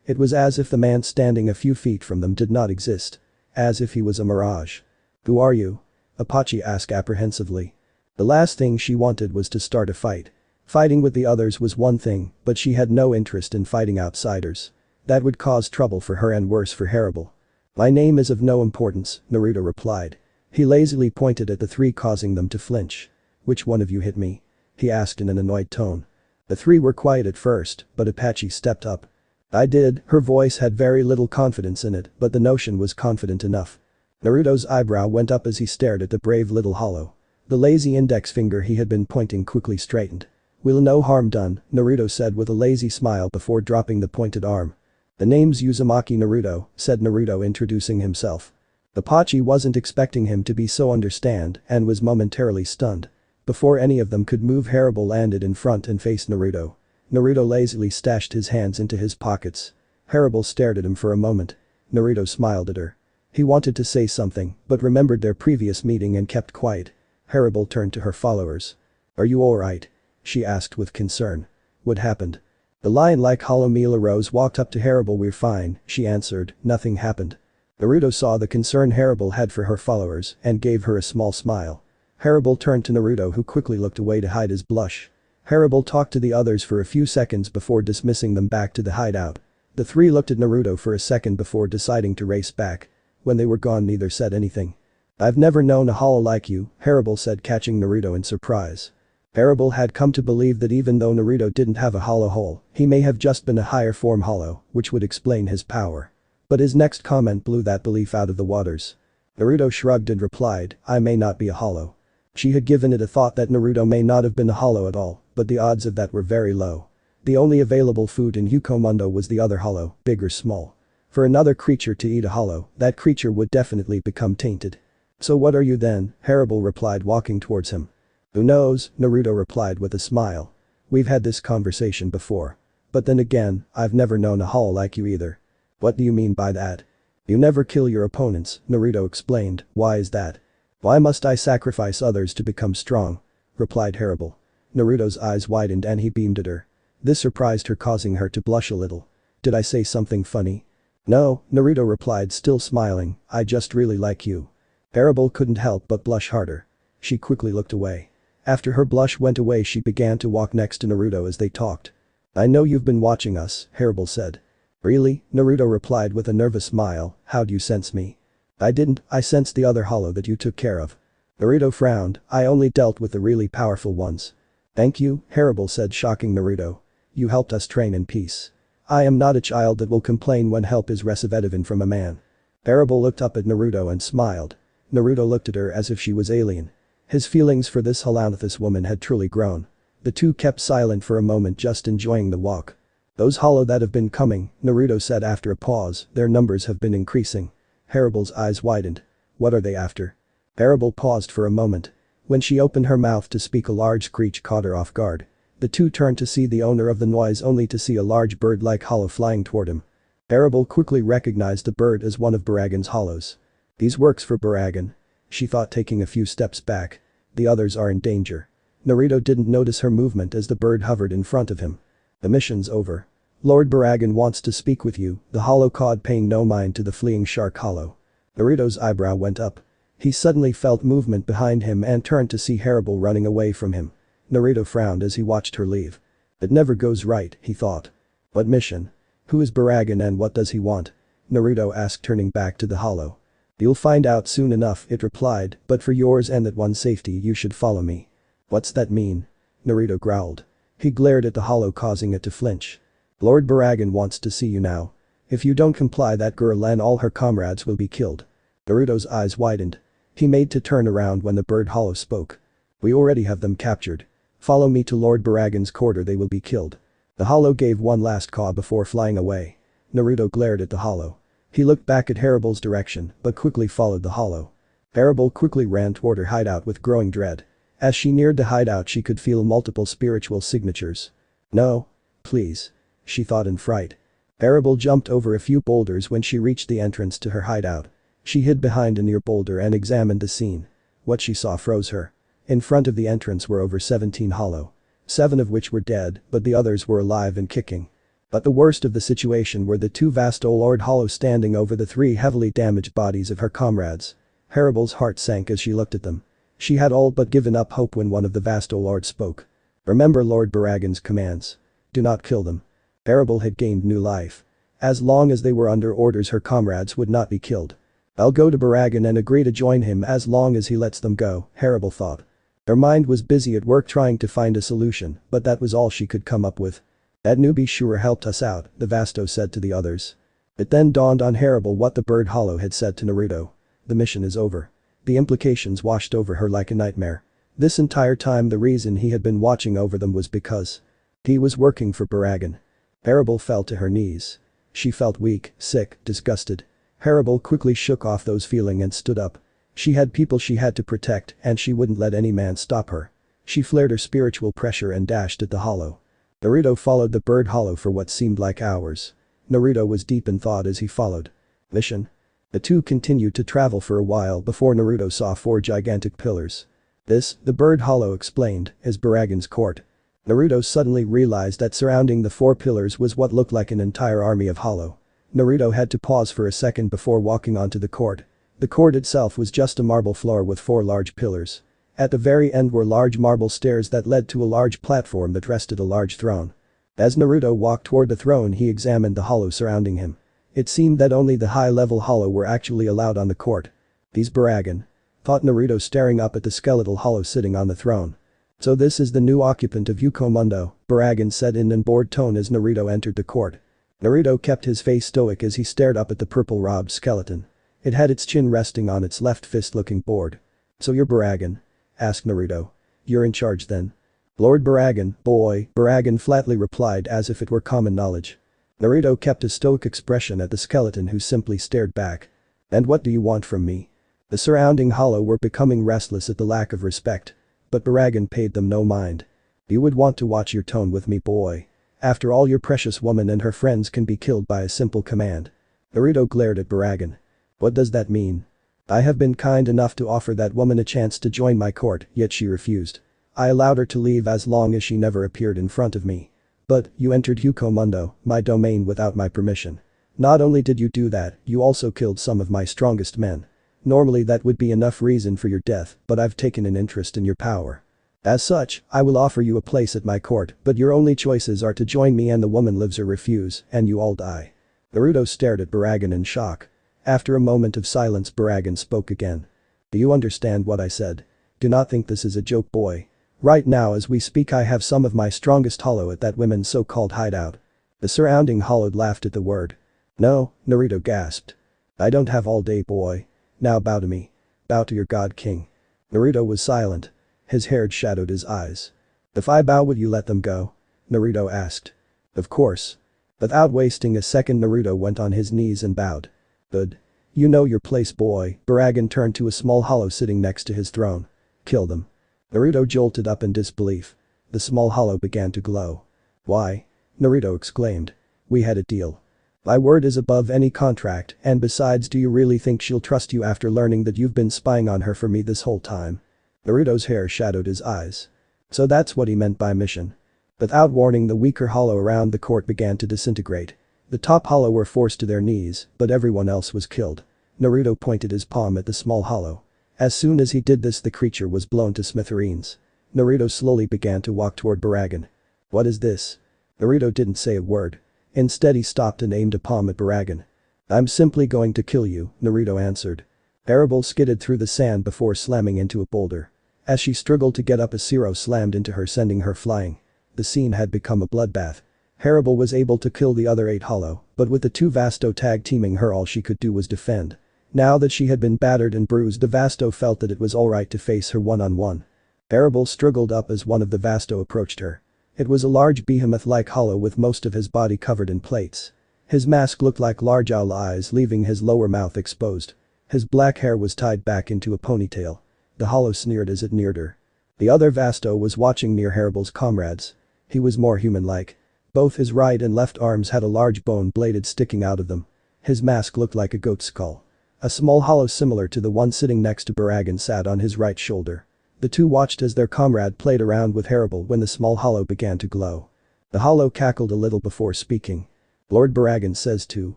It was as if the man standing a few feet from them did not exist. As if he was a mirage. "Who are you?" Itachi asked apprehensively. The last thing she wanted was to start a fight. Fighting with the others was one thing, but she had no interest in fighting outsiders. That would cause trouble for her and worse for Harribel. "My name is of no importance," Naruto replied. He lazily pointed at the three, causing them to flinch. "Which one of you hit me?" he asked in an annoyed tone. The three were quiet at first, but Itachi stepped up. "I did." Her voice had very little confidence in it, but the notion was confident enough. Naruto's eyebrow went up as he stared at the brave little hollow. The lazy index finger he had been pointing quickly straightened. "Will no harm done," Naruto said with a lazy smile before dropping the pointed arm. "The name's Uzumaki Naruto," said Naruto, introducing himself. Itachi wasn't expecting him to be so understand and was momentarily stunned. Before any of them could move, Harribel landed in front and faced Naruto. Naruto lazily stashed his hands into his pockets. Harribel stared at him for a moment. Naruto smiled at her. He wanted to say something, but remembered their previous meeting and kept quiet. Harribel turned to her followers. "Are you alright?" she asked with concern. "What happened?" The lion-like hollow Mila Rose walked up to Harribel. "We're fine," she answered, "nothing happened." Naruto saw the concern Harribel had for her followers and gave her a small smile. Harribel turned to Naruto, who quickly looked away to hide his blush. Harribel talked to the others for a few seconds before dismissing them back to the hideout. The three looked at Naruto for a second before deciding to race back. When they were gone, neither said anything. "I've never known a hollow like you," Harribel said, catching Naruto in surprise. Harribel had come to believe that even though Naruto didn't have a hollow hole, he may have just been a higher form hollow, which would explain his power. But his next comment blew that belief out of the waters. Naruto shrugged and replied, "I may not be a hollow." She had given it a thought that Naruto may not have been a hollow at all, but the odds of that were very low. The only available food in Hukomundo was the other hollow, big or small. For another creature to eat a hollow, that creature would definitely become tainted. "So what are you then?" Harribel replied, walking towards him. "Who knows?" Naruto replied with a smile. "We've had this conversation before. But then again, I've never known a hollow like you either." "What do you mean by that?" "You never kill your opponents," Naruto explained. "Why is that?" "Why must I sacrifice others to become strong?" replied Harribel. Naruto's eyes widened and he beamed at her. This surprised her, causing her to blush a little. "Did I say something funny?" "No," Naruto replied, still smiling, "I just really like you." Harribel couldn't help but blush harder. She quickly looked away. After her blush went away, she began to walk next to Naruto as they talked. "I know you've been watching us," Harribel said. "Really?" Naruto replied with a nervous smile. "How'd you sense me?" "I didn't, I sensed the other hollow that you took care of." Naruto frowned. "I only dealt with the really powerful ones." "Thank you," Harribel said, shocking Naruto. "You helped us train in peace. I am not a child that will complain when help is received from a man." Harribel looked up at Naruto and smiled. Naruto looked at her as if she was alien. His feelings for this Holounthus woman had truly grown. The two kept silent for a moment, just enjoying the walk. "Those hollow that have been coming," Naruto said after a pause, "their numbers have been increasing." Harribel's eyes widened. "What are they after?" Harribel paused for a moment. When she opened her mouth to speak, a large screech caught her off guard. The two turned to see the owner of the noise, only to see a large bird-like hollow flying toward him. Harribel quickly recognized the bird as one of Baragan's hollows. "These works for Baragan," she thought, taking a few steps back. "The others are in danger." Naruto didn't notice her movement as the bird hovered in front of him. "The mission's over. Lord Baragan wants to speak with you," the hollow cawed, paying no mind to the fleeing shark hollow. Naruto's eyebrow went up. He suddenly felt movement behind him and turned to see Harribel running away from him. Naruto frowned as he watched her leave. "It never goes right," he thought. "What mission? Who is Baragan and what does he want?" Naruto asked, turning back to the hollow. "You'll find out soon enough," it replied, "but for yours and that one's safety you should follow me." "What's that mean?" Naruto growled. He glared at the hollow, causing it to flinch. "Lord Baragan wants to see you now. If you don't comply, that girl and all her comrades will be killed." Naruto's eyes widened. He made to turn around when the bird hollow spoke. "We already have them captured. Follow me to Lord Baragan's quarter, they will be killed." The hollow gave one last caw before flying away. Naruto glared at the hollow. He looked back at Harribel's direction but quickly followed the hollow. Harribel quickly ran toward her hideout with growing dread. As she neared the hideout, she could feel multiple spiritual signatures. "No. Please," she thought in fright. Harribel jumped over a few boulders when she reached the entrance to her hideout. She hid behind a near boulder and examined the scene. What she saw froze her. In front of the entrance were over 17 hollow. 7 of which were dead, but the others were alive and kicking. But the worst of the situation were the 2 Vastolord hollow standing over the 3 heavily damaged bodies of her comrades. Harribel's heart sank as she looked at them. She had all but given up hope when one of the Vastolords spoke. "Remember Lord Baragan's commands. Do not kill them." Harribel had gained new life. As long as they were under orders, her comrades would not be killed. "I'll go to Baragan and agree to join him as long as he lets them go," Harribel thought. Her mind was busy at work trying to find a solution, but that was all she could come up with. "That newbie sure helped us out," the Vasto said to the others. It then dawned on Harribel what the bird hollow had said to Naruto. The mission is over. The implications washed over her like a nightmare. This entire time the reason he had been watching over them was because he was working for Baragan. Harribel fell to her knees. She felt weak, sick, disgusted. Harribel quickly shook off those feelings and stood up. She had people she had to protect and she wouldn't let any man stop her. She flared her spiritual pressure and dashed at the hollow. Naruto followed the bird hollow for what seemed like hours. Naruto was deep in thought as he followed. Mission? The two continued to travel for a while before Naruto saw 4 gigantic pillars. This, the bird hollow explained, is Baragan's court. Naruto suddenly realized that surrounding the 4 pillars was what looked like an entire army of hollow. Naruto had to pause for a second before walking onto the court. The court itself was just a marble floor with 4 large pillars. At the very end were large marble stairs that led to a large platform that rested a large throne. As Naruto walked toward the throne, he examined the hollow surrounding him. It seemed that only the high-level hollow were actually allowed on the court. "These Baragan," thought Naruto, staring up at the skeletal hollow sitting on the throne. "So this is the new occupant of Yukomundo," Baragan said in an bored tone as Naruto entered the court. Naruto kept his face stoic as he stared up at the purple-robed skeleton. It had its chin resting on its left fist, looking bored. "So you're Baragan?" asked Naruto. "You're in charge then?" "Lord Baragan, boy," Baragan flatly replied as if it were common knowledge. Naruto kept a stoic expression at the skeleton, who simply stared back. "And what do you want from me?" The surrounding hollow were becoming restless at the lack of respect. But Baragan paid them no mind. "You would want to watch your tone with me, boy. After all, your precious woman and her friends can be killed by a simple command." Naruto glared at Baragan. "What does that mean?" "I have been kind enough to offer that woman a chance to join my court, yet she refused. I allowed her to leave as long as she never appeared in front of me. But you entered Yukomundo, my domain, without my permission. Not only did you do that, you also killed some of my strongest men. Normally that would be enough reason for your death, but I've taken an interest in your power. As such, I will offer you a place at my court, but your only choices are to join me and the woman lives or refuse, and you all die." Naruto stared at Baragan in shock. After a moment of silence, Baragan spoke again. "Do you understand what I said? Do not think this is a joke, boy. Right now as we speak I have some of my strongest hollow at that women's so-called hideout." The surrounding hollow laughed at the word. "No," Naruto gasped. "I don't have all day, boy. Now bow to me. Bow to your god king." Naruto was silent. His hair shadowed his eyes. "If I bow, would you let them go?" Naruto asked. "Of course." Without wasting a second, Naruto went on his knees and bowed. "Good. You know your place, boy." Baragan turned to a small hollow sitting next to his throne. "Kill them." Naruto jolted up in disbelief. The small hollow began to glow. "Why?" Naruto exclaimed. "We had a deal. My word is above any contract, and besides, do you really think she'll trust you after learning that you've been spying on her for me this whole time?" Naruto's hair shadowed his eyes. So that's what he meant by mission. Without warning, the weaker hollow around the court began to disintegrate. The top hollow were forced to their knees, but everyone else was killed. Naruto pointed his palm at the small hollow. As soon as he did this, the creature was blown to smithereens. Naruto slowly began to walk toward Baragan. "What is this?" Naruto didn't say a word. Instead he stopped and aimed a palm at Baragan. "I'm simply going to kill you," Naruto answered. Harribel skidded through the sand before slamming into a boulder. As she struggled to get up, a Zero slammed into her, sending her flying. The scene had become a bloodbath. Harribel was able to kill the other 8 hollow, but with the 2 Vasto tag teaming her, all she could do was defend. Now that she had been battered and bruised, the Vasto felt that it was alright to face her one-on-one. Harribel struggled up as one of the Vasto approached her. It was a large behemoth-like hollow with most of his body covered in plates. His mask looked like large owl eyes, leaving his lower mouth exposed. His black hair was tied back into a ponytail. The hollow sneered as it neared her. The other Vasto was watching near Harribel's comrades. He was more human-like. Both his right and left arms had a large bone bladed sticking out of them. His mask looked like a goat's skull. A small hollow similar to the one sitting next to Baragan sat on his right shoulder. The two watched as their comrade played around with Harribel when the small hollow began to glow. The hollow cackled a little before speaking. Lord Baragan says too.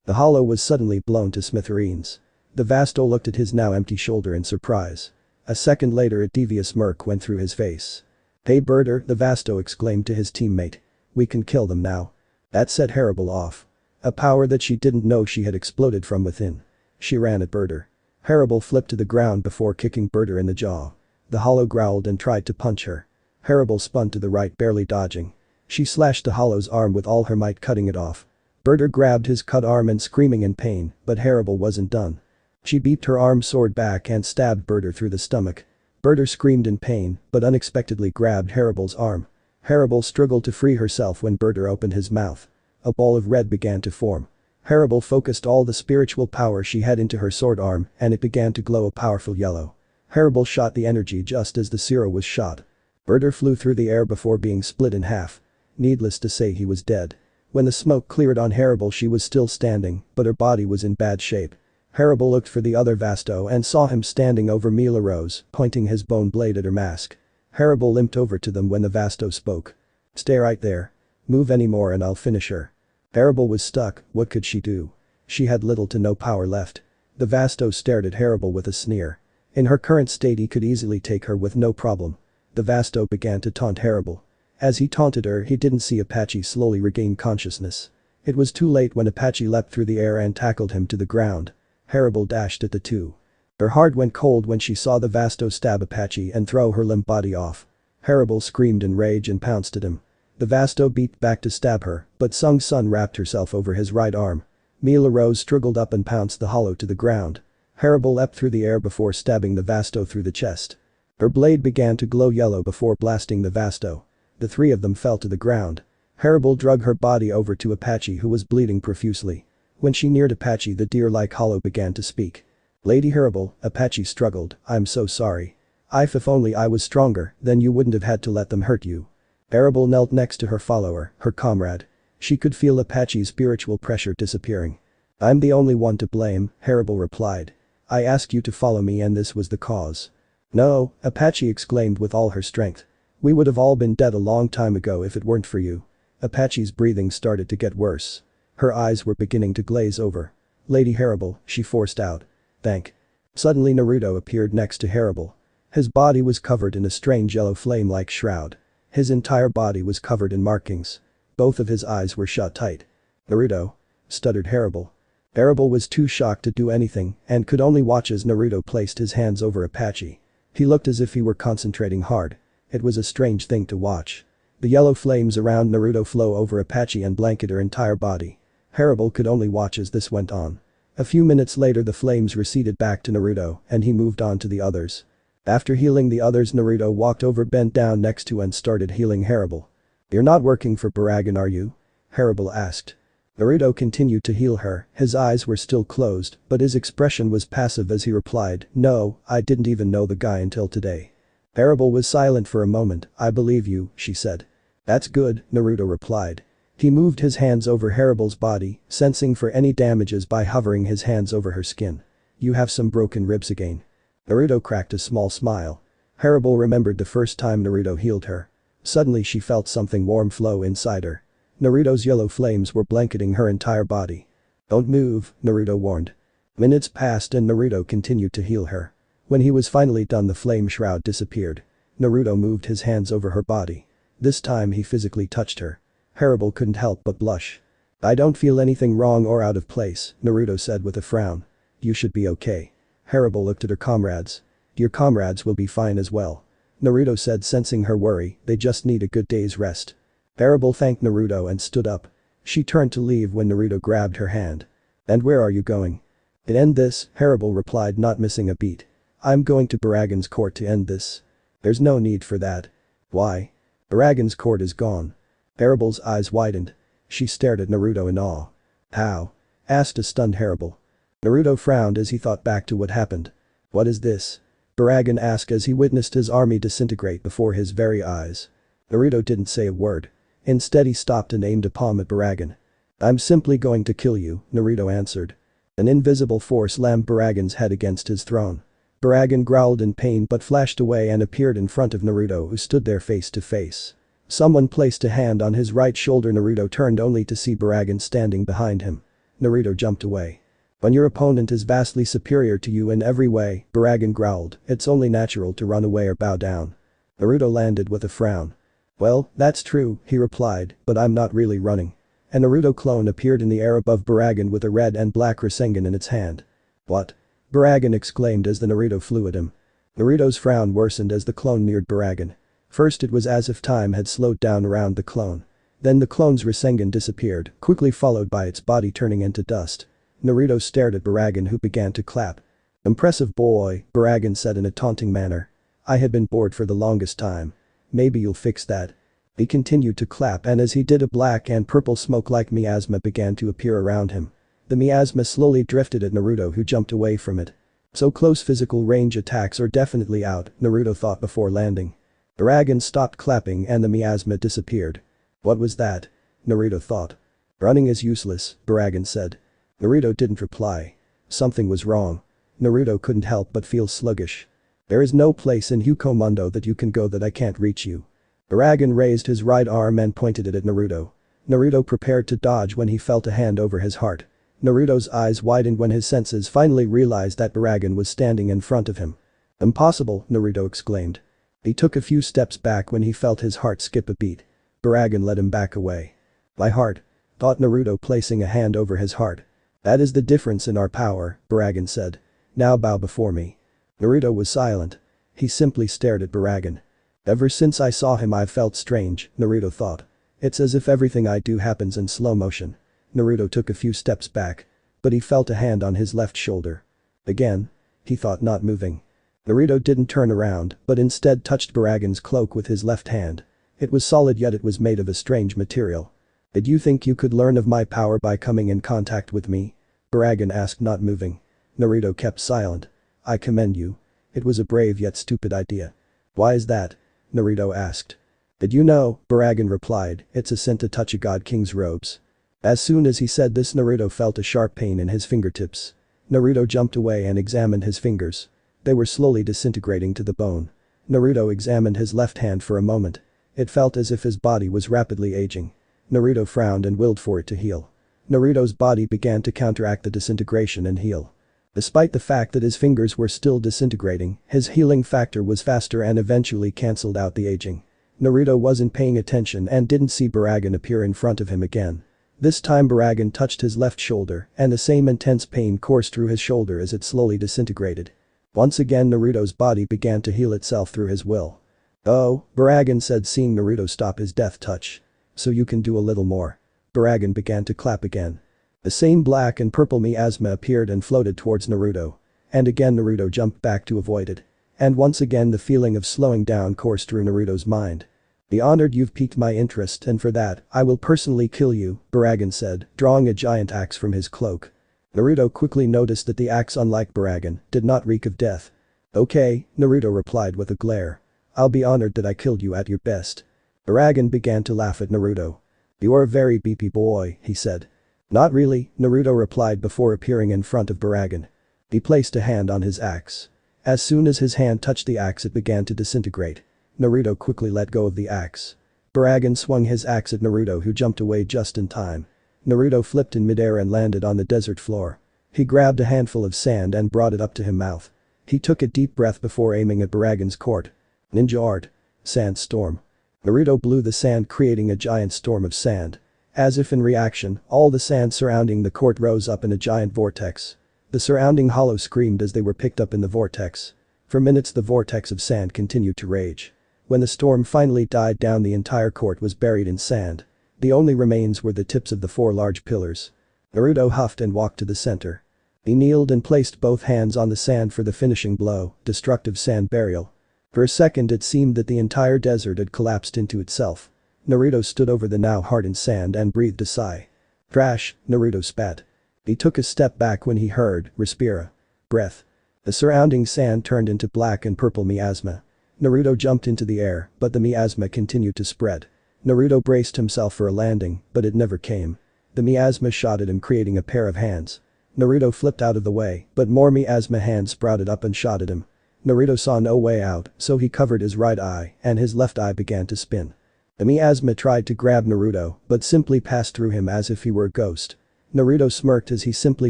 The hollow was suddenly blown to smithereens. The Vasto looked at his now empty shoulder in surprise. A second later a devious smirk went through his face. "Hey Birder," the Vasto exclaimed to his teammate. "We can kill them now." That set Harribel off. A power that she didn't know she had exploded from within. She ran at Birder. Harribel flipped to the ground before kicking Birder in the jaw. The hollow growled and tried to punch her. Harribel spun to the right, barely dodging. She slashed the hollow's arm with all her might, cutting it off. Birder grabbed his cut arm and screaming in pain, but Harribel wasn't done. She beeped her arm sword back and stabbed Birder through the stomach. Birder screamed in pain, but unexpectedly grabbed Harribel's arm. Harribel struggled to free herself when Birder opened his mouth. A ball of red began to form. Harribel focused all the spiritual power she had into her sword arm and it began to glow a powerful yellow. Harribel shot the energy just as the Zero was shot. Birder flew through the air before being split in half. Needless to say, he was dead. When the smoke cleared on Harribel, she was still standing, but her body was in bad shape. Harribel looked for the other Vasto and saw him standing over Mila Rose, pointing his bone blade at her mask. Harribel limped over to them when the Vasto spoke. "Stay right there. Move anymore and I'll finish her." Harribel was stuck. What could she do? She had little to no power left. The Vasto stared at Harribel with a sneer. In her current state he could easily take her with no problem. The Vasto began to taunt Harribel. As he taunted her, he didn't see Itachi slowly regain consciousness. It was too late when Itachi leapt through the air and tackled him to the ground. Harribel dashed at the two. Her heart went cold when she saw the Vasto stab Itachi and throw her limp body off. Harribel screamed in rage and pounced at him. The Vasto beat back to stab her, but Sung Sun wrapped herself over his right arm. Mila Rose struggled up and pounced the hollow to the ground. Harribel leapt through the air before stabbing the Vasto through the chest. Her blade began to glow yellow before blasting the Vasto. The three of them fell to the ground. Harribel dragged her body over to Itachi, who was bleeding profusely. When she neared Itachi, the deer-like hollow began to speak. "Lady Harribel," Itachi struggled, "I'm so sorry. If only I was stronger, then you wouldn't have had to let them hurt you." Harribel knelt next to her follower, her comrade. She could feel Itachi's spiritual pressure disappearing. "I'm the only one to blame," Harribel replied. "I asked you to follow me and this was the cause." "No," Itachi exclaimed with all her strength. "We would have all been dead a long time ago if it weren't for you." Itachi's breathing started to get worse. Her eyes were beginning to glaze over. "Lady Harribel," she forced out. "Thank." Suddenly Naruto appeared next to Harribel. His body was covered in a strange yellow flame-like shroud. His entire body was covered in markings. Both of his eyes were shut tight. "Naruto?" stuttered Harribel. Harribel was too shocked to do anything and could only watch as Naruto placed his hands over Itachi. He looked as if he were concentrating hard. It was a strange thing to watch. The yellow flames around Naruto flow over Itachi and blanket her entire body. Harribel could only watch as this went on. A few minutes later the flames receded back to Naruto and he moved on to the others. After healing the others, Naruto walked over, bent down next to and started healing Harribel. "You're not working for Baragan, are you?" Harribel asked. Naruto continued to heal her, his eyes were still closed, but his expression was passive as he replied, "No, I didn't even know the guy until today." Harribel was silent for a moment. "I believe you," she said. "That's good," Naruto replied. He moved his hands over Harribel's body, sensing for any damages by hovering his hands over her skin. "You have some broken ribs again." Naruto cracked a small smile. Harribel remembered the first time Naruto healed her. Suddenly she felt something warm flow inside her. Naruto's yellow flames were blanketing her entire body. "Don't move," Naruto warned. Minutes passed and Naruto continued to heal her. When he was finally done, the flame shroud disappeared. Naruto moved his hands over her body. This time he physically touched her. Harribel couldn't help but blush. "I don't feel anything wrong or out of place," Naruto said with a frown. "You should be okay." Harribel looked at her comrades. "Your comrades will be fine as well," Naruto said, sensing her worry. "They just need a good day's rest." Harribel thanked Naruto and stood up. She turned to leave when Naruto grabbed her hand. "And where are you going?" "To end this," Harribel replied, not missing a beat. "I'm going to Baragan's court to end this." "There's no need for that." "Why?" "Baragan's court is gone." Harribel's eyes widened. She stared at Naruto in awe. "How?" asked a stunned Harribel. Naruto frowned as he thought back to what happened. "What is this?" Baragan asked as he witnessed his army disintegrate before his very eyes. Naruto didn't say a word. Instead he stopped and aimed a palm at Baragan. "I'm simply going to kill you," Naruto answered. An invisible force slammed Baragan's head against his throne. Baragan growled in pain but flashed away and appeared in front of Naruto, who stood there face to face. Someone placed a hand on his right shoulder. Naruto turned only to see Baragan standing behind him. Naruto jumped away. "When your opponent is vastly superior to you in every way," Baragan growled, "it's only natural to run away or bow down." Naruto landed with a frown. "Well, that's true," he replied, "but I'm not really running." A Naruto clone appeared in the air above Baragan with a red and black Rasengan in its hand. "What?" Baragan exclaimed as the Naruto flew at him. Naruto's frown worsened as the clone neared Baragan. First it was as if time had slowed down around the clone. Then the clone's Rasengan disappeared, quickly followed by its body turning into dust. Naruto stared at Baragan, who began to clap. "Impressive boy," Baragan said in a taunting manner. "I had been bored for the longest time. Maybe you'll fix that." He continued to clap, and as he did, a black and purple smoke-like miasma began to appear around him. The miasma slowly drifted at Naruto, who jumped away from it. So close physical range attacks are definitely out, Naruto thought before landing. Baragan stopped clapping and the miasma disappeared. What was that? Naruto thought. Running is useless, Baragan said. Naruto didn't reply. Something was wrong. Naruto couldn't help but feel sluggish. There is no place in Hukomundo that you can go that I can't reach you. Baragan raised his right arm and pointed it at Naruto. Naruto prepared to dodge when he felt a hand over his heart. Naruto's eyes widened when his senses finally realized that Baragan was standing in front of him. Impossible, Naruto exclaimed. He took a few steps back when he felt his heart skip a beat. Baragan led him back away. My heart, thought Naruto, placing a hand over his heart. That is the difference in our power, Baragan said. Now bow before me. Naruto was silent. He simply stared at Baragan. Ever since I saw him I've felt strange, Naruto thought. It's as if everything I do happens in slow motion. Naruto took a few steps back. But he felt a hand on his left shoulder. Again? He thought, not moving. Naruto didn't turn around, but instead touched Baragan's cloak with his left hand. It was solid, yet it was made of a strange material. Did you think you could learn of my power by coming in contact with me? Baragan asked, not moving. Naruto kept silent. I commend you. It was a brave yet stupid idea. Why is that? Naruto asked. Did you know? Baragan replied, it's a sin to touch a god king's robes. As soon as he said this, Naruto felt a sharp pain in his fingertips. Naruto jumped away and examined his fingers. They were slowly disintegrating to the bone. Naruto examined his left hand for a moment. It felt as if his body was rapidly aging. Naruto frowned and willed for it to heal. Naruto's body began to counteract the disintegration and heal. Despite the fact that his fingers were still disintegrating, his healing factor was faster and eventually cancelled out the aging. Naruto wasn't paying attention and didn't see Baragan appear in front of him again. This time Baragan touched his left shoulder and the same intense pain coursed through his shoulder as it slowly disintegrated. Once again Naruto's body began to heal itself through his will. Oh, Baragan said, seeing Naruto stop his death touch. So you can do a little more. Baragan began to clap again. The same black and purple miasma appeared and floated towards Naruto. And again Naruto jumped back to avoid it. And once again the feeling of slowing down coursed through Naruto's mind. Be honored, you've piqued my interest, and for that, I will personally kill you, Baragan said, drawing a giant axe from his cloak. Naruto quickly noticed that the axe, unlike Baragan, did not reek of death. Okay, Naruto replied with a glare. I'll be honored that I killed you at your best. Baragan began to laugh at Naruto. You're a very beefy boy, he said. Not really, Naruto replied before appearing in front of Baragan. He placed a hand on his axe. As soon as his hand touched the axe, it began to disintegrate. Naruto quickly let go of the axe. Baragan swung his axe at Naruto, who jumped away just in time. Naruto flipped in midair and landed on the desert floor. He grabbed a handful of sand and brought it up to his mouth. He took a deep breath before aiming at Baragan's court. Ninja art. Sandstorm. Naruto blew the sand, creating a giant storm of sand. As if in reaction, all the sand surrounding the court rose up in a giant vortex. The surrounding hollow screamed as they were picked up in the vortex. For minutes the vortex of sand continued to rage. When the storm finally died down, the entire court was buried in sand. The only remains were the tips of the 4 large pillars. Naruto huffed and walked to the center. He kneeled and placed both hands on the sand for the finishing blow, destructive sand burial. For a second it seemed that the entire desert had collapsed into itself. Naruto stood over the now hardened sand and breathed a sigh. Trash, Naruto spat. He took a step back when he heard, respira. Breath. The surrounding sand turned into black and purple miasma. Naruto jumped into the air, but the miasma continued to spread. Naruto braced himself for a landing, but it never came. The miasma shot at him, creating a pair of hands. Naruto flipped out of the way, but more miasma hands sprouted up and shot at him. Naruto saw no way out, so he covered his right eye, and his left eye began to spin. The miasma tried to grab Naruto, but simply passed through him as if he were a ghost. Naruto smirked as he simply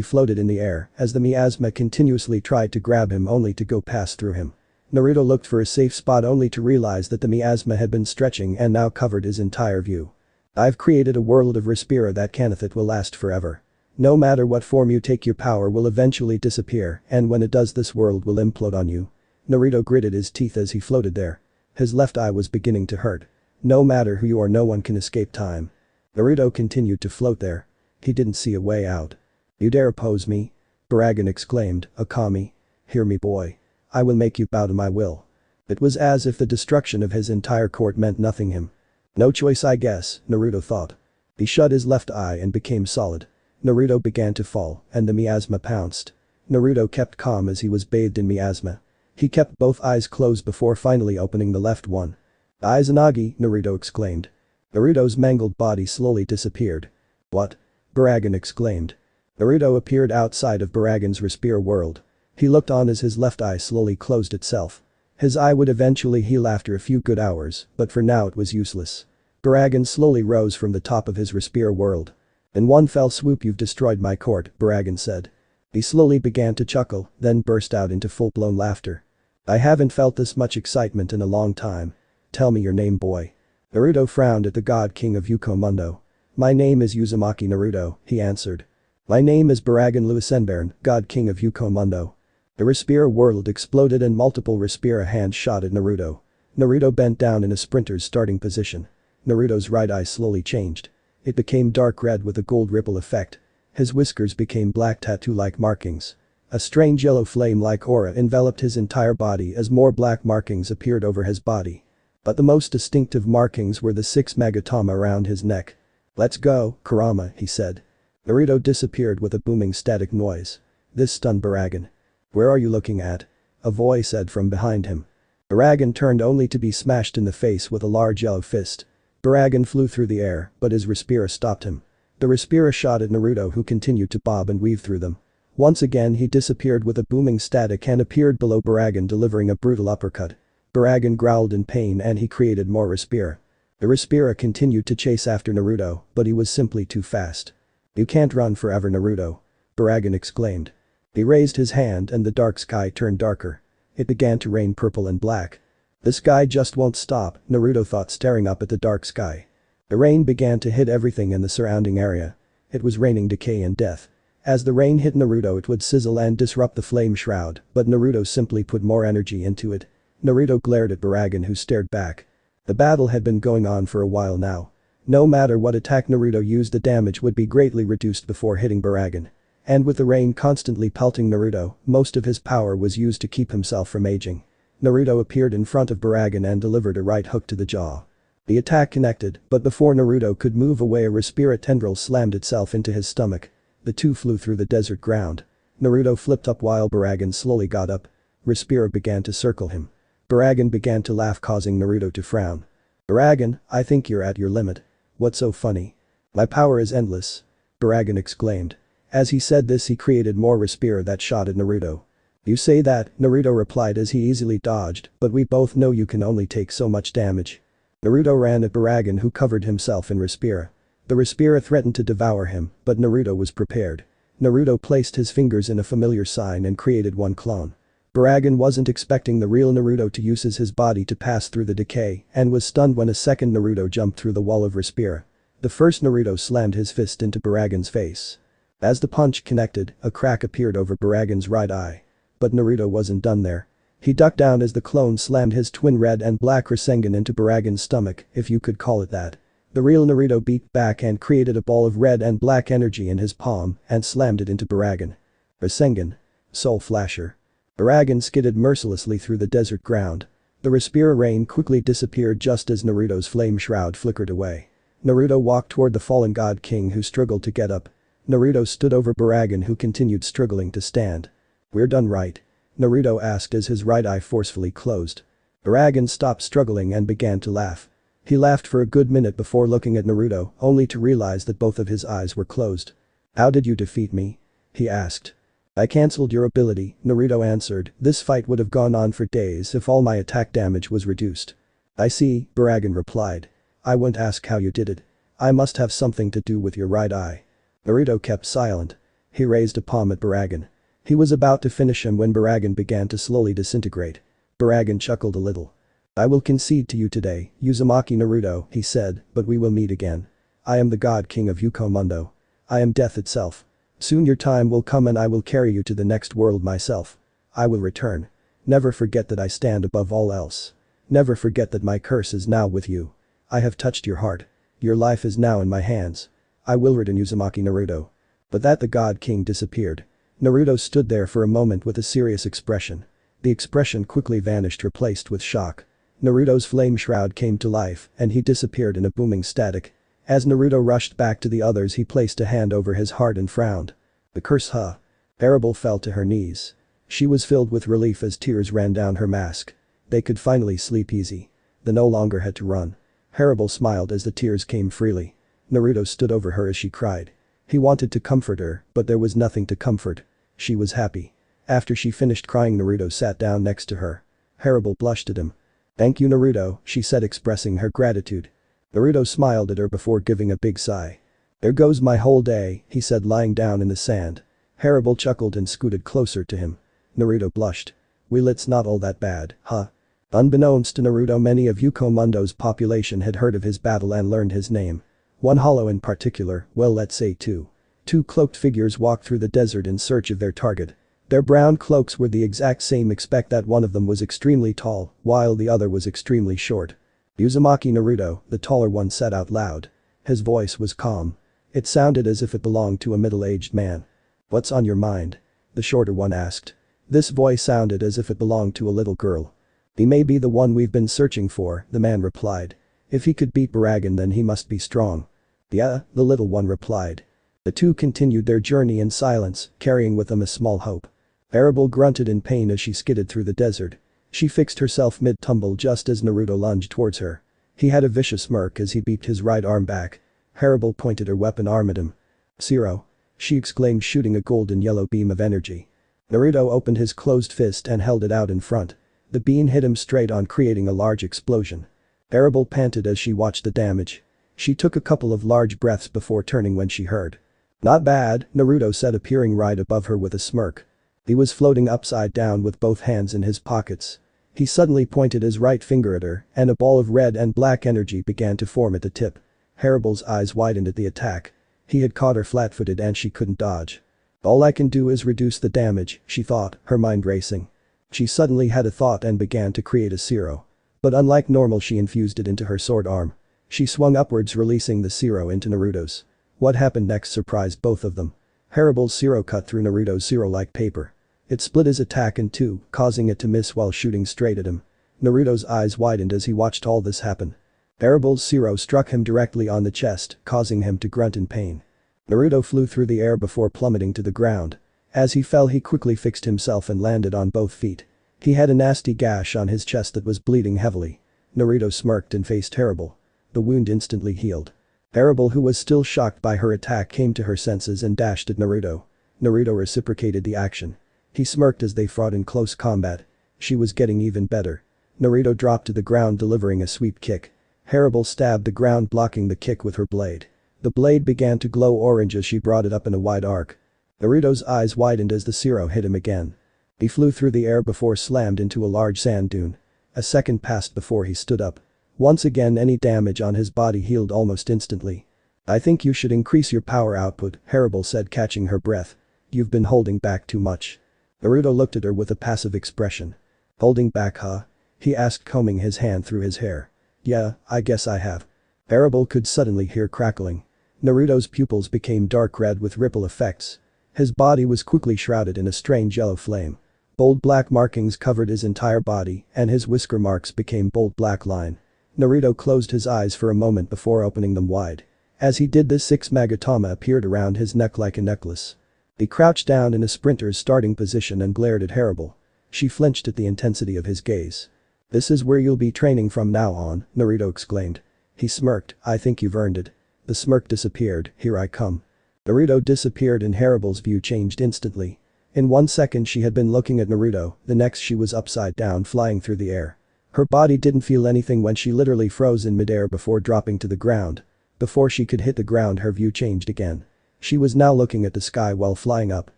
floated in the air, as the miasma continuously tried to grab him only to go past through him. Naruto looked for a safe spot only to realize that the miasma had been stretching and now covered his entire view. I've created a world of Respira that it will last forever. No matter what form you take, your power will eventually disappear, and when it does, this world will implode on you. Naruto gritted his teeth as he floated there. His left eye was beginning to hurt. No matter who you are, no one can escape time. Naruto continued to float there. He didn't see a way out. You dare oppose me? Baragan exclaimed, Akami. Hear me, boy. I will make you bow to my will. It was as if the destruction of his entire court meant nothing him. No choice, I guess, Naruto thought. He shut his left eye and became solid. Naruto began to fall, and the miasma pounced. Naruto kept calm as he was bathed in miasma. He kept both eyes closed before finally opening the left one. Izanagi, Naruto exclaimed. Naruto's mangled body slowly disappeared. What? Baragan exclaimed. Naruto appeared outside of Baragan's Respira world. He looked on as his left eye slowly closed itself. His eye would eventually heal after a few good hours, but for now it was useless. Baragan slowly rose from the top of his Respira world. In one fell swoop, you've destroyed my court, Baragan said. He slowly began to chuckle, then burst out into full-blown laughter. I haven't felt this much excitement in a long time. Tell me your name, boy. Naruto frowned at the God King of Yukomundo. My name is Uzumaki Naruto, he answered. My name is Baragan Luisenbairn, God King of Yukomundo. The Respira world exploded and multiple Respira hands shot at Naruto. Naruto bent down in a sprinter's starting position. Naruto's right eye slowly changed. It became dark red with a gold ripple effect. His whiskers became black tattoo-like markings. A strange yellow flame-like aura enveloped his entire body as more black markings appeared over his body. But the most distinctive markings were the 6 Magatama around his neck. Let's go, Kurama, he said. Naruto disappeared with a booming static noise. This stunned Baragan. Where are you looking at? A voice said from behind him. Baragan turned only to be smashed in the face with a large yellow fist. Baragan flew through the air, but his Respira stopped him. The Respira shot at Naruto, who continued to bob and weave through them. Once again he disappeared with a booming static and appeared below Baragan, delivering a brutal uppercut. Baragan growled in pain and he created more Respira. The Respira continued to chase after Naruto, but he was simply too fast. You can't run forever, Naruto. Baragan exclaimed. He raised his hand and the dark sky turned darker. It began to rain purple and black. The sky just won't stop, Naruto thought, staring up at the dark sky. The rain began to hit everything in the surrounding area. It was raining decay and death. As the rain hit Naruto, it would sizzle and disrupt the flame shroud, but Naruto simply put more energy into it. Naruto glared at Baragan, who stared back. The battle had been going on for a while now. No matter what attack Naruto used, the damage would be greatly reduced before hitting Baragan. And with the rain constantly pelting Naruto, most of his power was used to keep himself from aging. Naruto appeared in front of Baragan and delivered a right hook to the jaw. The attack connected, but before Naruto could move away, a Respira tendril slammed itself into his stomach. The two flew through the desert ground. Naruto flipped up while Baragan slowly got up. Respira began to circle him. Baragan began to laugh, causing Naruto to frown. Baragan, I think you're at your limit. What's so funny? My power is endless. Baragan exclaimed. As he said this, he created more Respira that shot at Naruto. You say that, Naruto replied as he easily dodged, but we both know you can only take so much damage. Naruto ran at Baragan, who covered himself in Respira. The Respira threatened to devour him, but Naruto was prepared. Naruto placed his fingers in a familiar sign and created one clone. Baragan wasn't expecting the real Naruto to use his body to pass through the decay and was stunned when a second Naruto jumped through the wall of Respira. The first Naruto slammed his fist into Baragan's face. As the punch connected, a crack appeared over Baragan's right eye. But Naruto wasn't done there. He ducked down as the clone slammed his twin red and black Rasengan into Baragan's stomach, if you could call it that. The real Naruto beat back and created a ball of red and black energy in his palm and slammed it into Baragan. Rasengan. Soul Flasher. Baragan skidded mercilessly through the desert ground. The Respira rain quickly disappeared just as Naruto's flame shroud flickered away. Naruto walked toward the fallen God King, who struggled to get up. Naruto stood over Baragan, who continued struggling to stand. We're done, right? Naruto asked as his right eye forcefully closed. Baragan stopped struggling and began to laugh. He laughed for a good minute before looking at Naruto, only to realize that both of his eyes were closed. How did you defeat me? he asked. I cancelled your ability, Naruto answered. This fight would have gone on for days if all my attack damage was reduced. I see, Baragan replied. I won't ask how you did it. I must have something to do with your right eye. Naruto kept silent. He raised a palm at Baragan. He was about to finish him when Baragan began to slowly disintegrate. Baragan chuckled a little. I will concede to you today, Uzumaki Naruto, he said, but we will meet again. I am the God King of Yukomundo. I am death itself. Soon your time will come and I will carry you to the next world myself. I will return. Never forget that I stand above all else. Never forget that my curse is now with you. I have touched your heart. Your life is now in my hands. I will return Uzumaki Naruto. But that the God King disappeared. Naruto stood there for a moment with a serious expression. The expression quickly vanished, replaced with shock. Naruto's flame shroud came to life and he disappeared in a booming static. As Naruto rushed back to the others, he placed a hand over his heart and frowned. The curse, huh? Harribel fell to her knees. She was filled with relief as tears ran down her mask. They could finally sleep easy. They no longer had to run. Harribel smiled as the tears came freely. Naruto stood over her as she cried. He wanted to comfort her, but there was nothing to comfort. She was happy. After she finished crying, Naruto sat down next to her. Harribel blushed at him. Thank you, Naruto, she said, expressing her gratitude. Naruto smiled at her before giving a big sigh. There goes my whole day, he said, lying down in the sand. Harribel chuckled and scooted closer to him. Naruto blushed. Well, it's not all that bad, huh? Unbeknownst to Naruto, many of Yukomundo's population had heard of his battle and learned his name. One hollow in particular, well, let's say two. Two cloaked figures walked through the desert in search of their target. Their brown cloaks were the exact same except that one of them was extremely tall, while the other was extremely short. Uzumaki Naruto, the taller one, said out loud. His voice was calm. It sounded as if it belonged to a middle-aged man. What's on your mind? The shorter one asked. This voice sounded as if it belonged to a little girl. He may be the one we've been searching for, the man replied. If he could beat Baragan, then he must be strong. Yeah, the little one replied. The two continued their journey in silence, carrying with them a small hope. Harribel grunted in pain as she skidded through the desert. She fixed herself mid-tumble just as Naruto lunged towards her. He had a vicious smirk as he beat his right arm back. Harribel pointed her weapon arm at him. Zero! She exclaimed, shooting a golden yellow beam of energy. Naruto opened his closed fist and held it out in front. The beam hit him straight on, creating a large explosion. Harribel panted as she watched the damage. She took a couple of large breaths before turning when she heard. Not bad, Naruto said, appearing right above her with a smirk. He was floating upside down with both hands in his pockets. He suddenly pointed his right finger at her, and a ball of red and black energy began to form at the tip. Harribel's eyes widened at the attack. He had caught her flat-footed and she couldn't dodge. All I can do is reduce the damage, she thought, her mind racing. She suddenly had a thought and began to create a zero. But unlike normal, she infused it into her sword arm. She swung upwards, releasing the zero into Naruto's. What happened next surprised both of them. Harribel's zero cut through Naruto's zero like paper. It split his attack in two, causing it to miss while shooting straight at him. Naruto's eyes widened as he watched all this happen. Harribel's zero struck him directly on the chest, causing him to grunt in pain. Naruto flew through the air before plummeting to the ground. As he fell, he quickly fixed himself and landed on both feet. He had a nasty gash on his chest that was bleeding heavily. Naruto smirked and faced Harribel. The wound instantly healed. Harribel, who was still shocked by her attack, came to her senses and dashed at Naruto. Naruto reciprocated the action. He smirked as they fought in close combat. She was getting even better. Naruto dropped to the ground, delivering a sweep kick. Harribel stabbed the ground, blocking the kick with her blade. The blade began to glow orange as she brought it up in a wide arc. Naruto's eyes widened as the zero hit him again. He flew through the air before slammed into a large sand dune. A second passed before he stood up. Once again, any damage on his body healed almost instantly. I think you should increase your power output, Harribel said, catching her breath. You've been holding back too much. Naruto looked at her with a passive expression. Holding back, huh? He asked, combing his hand through his hair. Yeah, I guess I have. Harribel could suddenly hear crackling. Naruto's pupils became dark red with ripple effects. His body was quickly shrouded in a strange yellow flame. Bold black markings covered his entire body, and his whisker marks became bold black line. Naruto closed his eyes for a moment before opening them wide. As he did this, 6 Magatama appeared around his neck like a necklace. He crouched down in a sprinter's starting position and glared at Harribel. She flinched at the intensity of his gaze. This is where you'll be training from now on, Naruto exclaimed. He smirked. I think you've earned it. The smirk disappeared. Here I come. Naruto disappeared and Harribel's view changed instantly. In 1 second she had been looking at Naruto, the next she was upside down flying through the air. Her body didn't feel anything when she literally froze in midair before dropping to the ground. Before she could hit the ground her view changed again. She was now looking at the sky while flying up.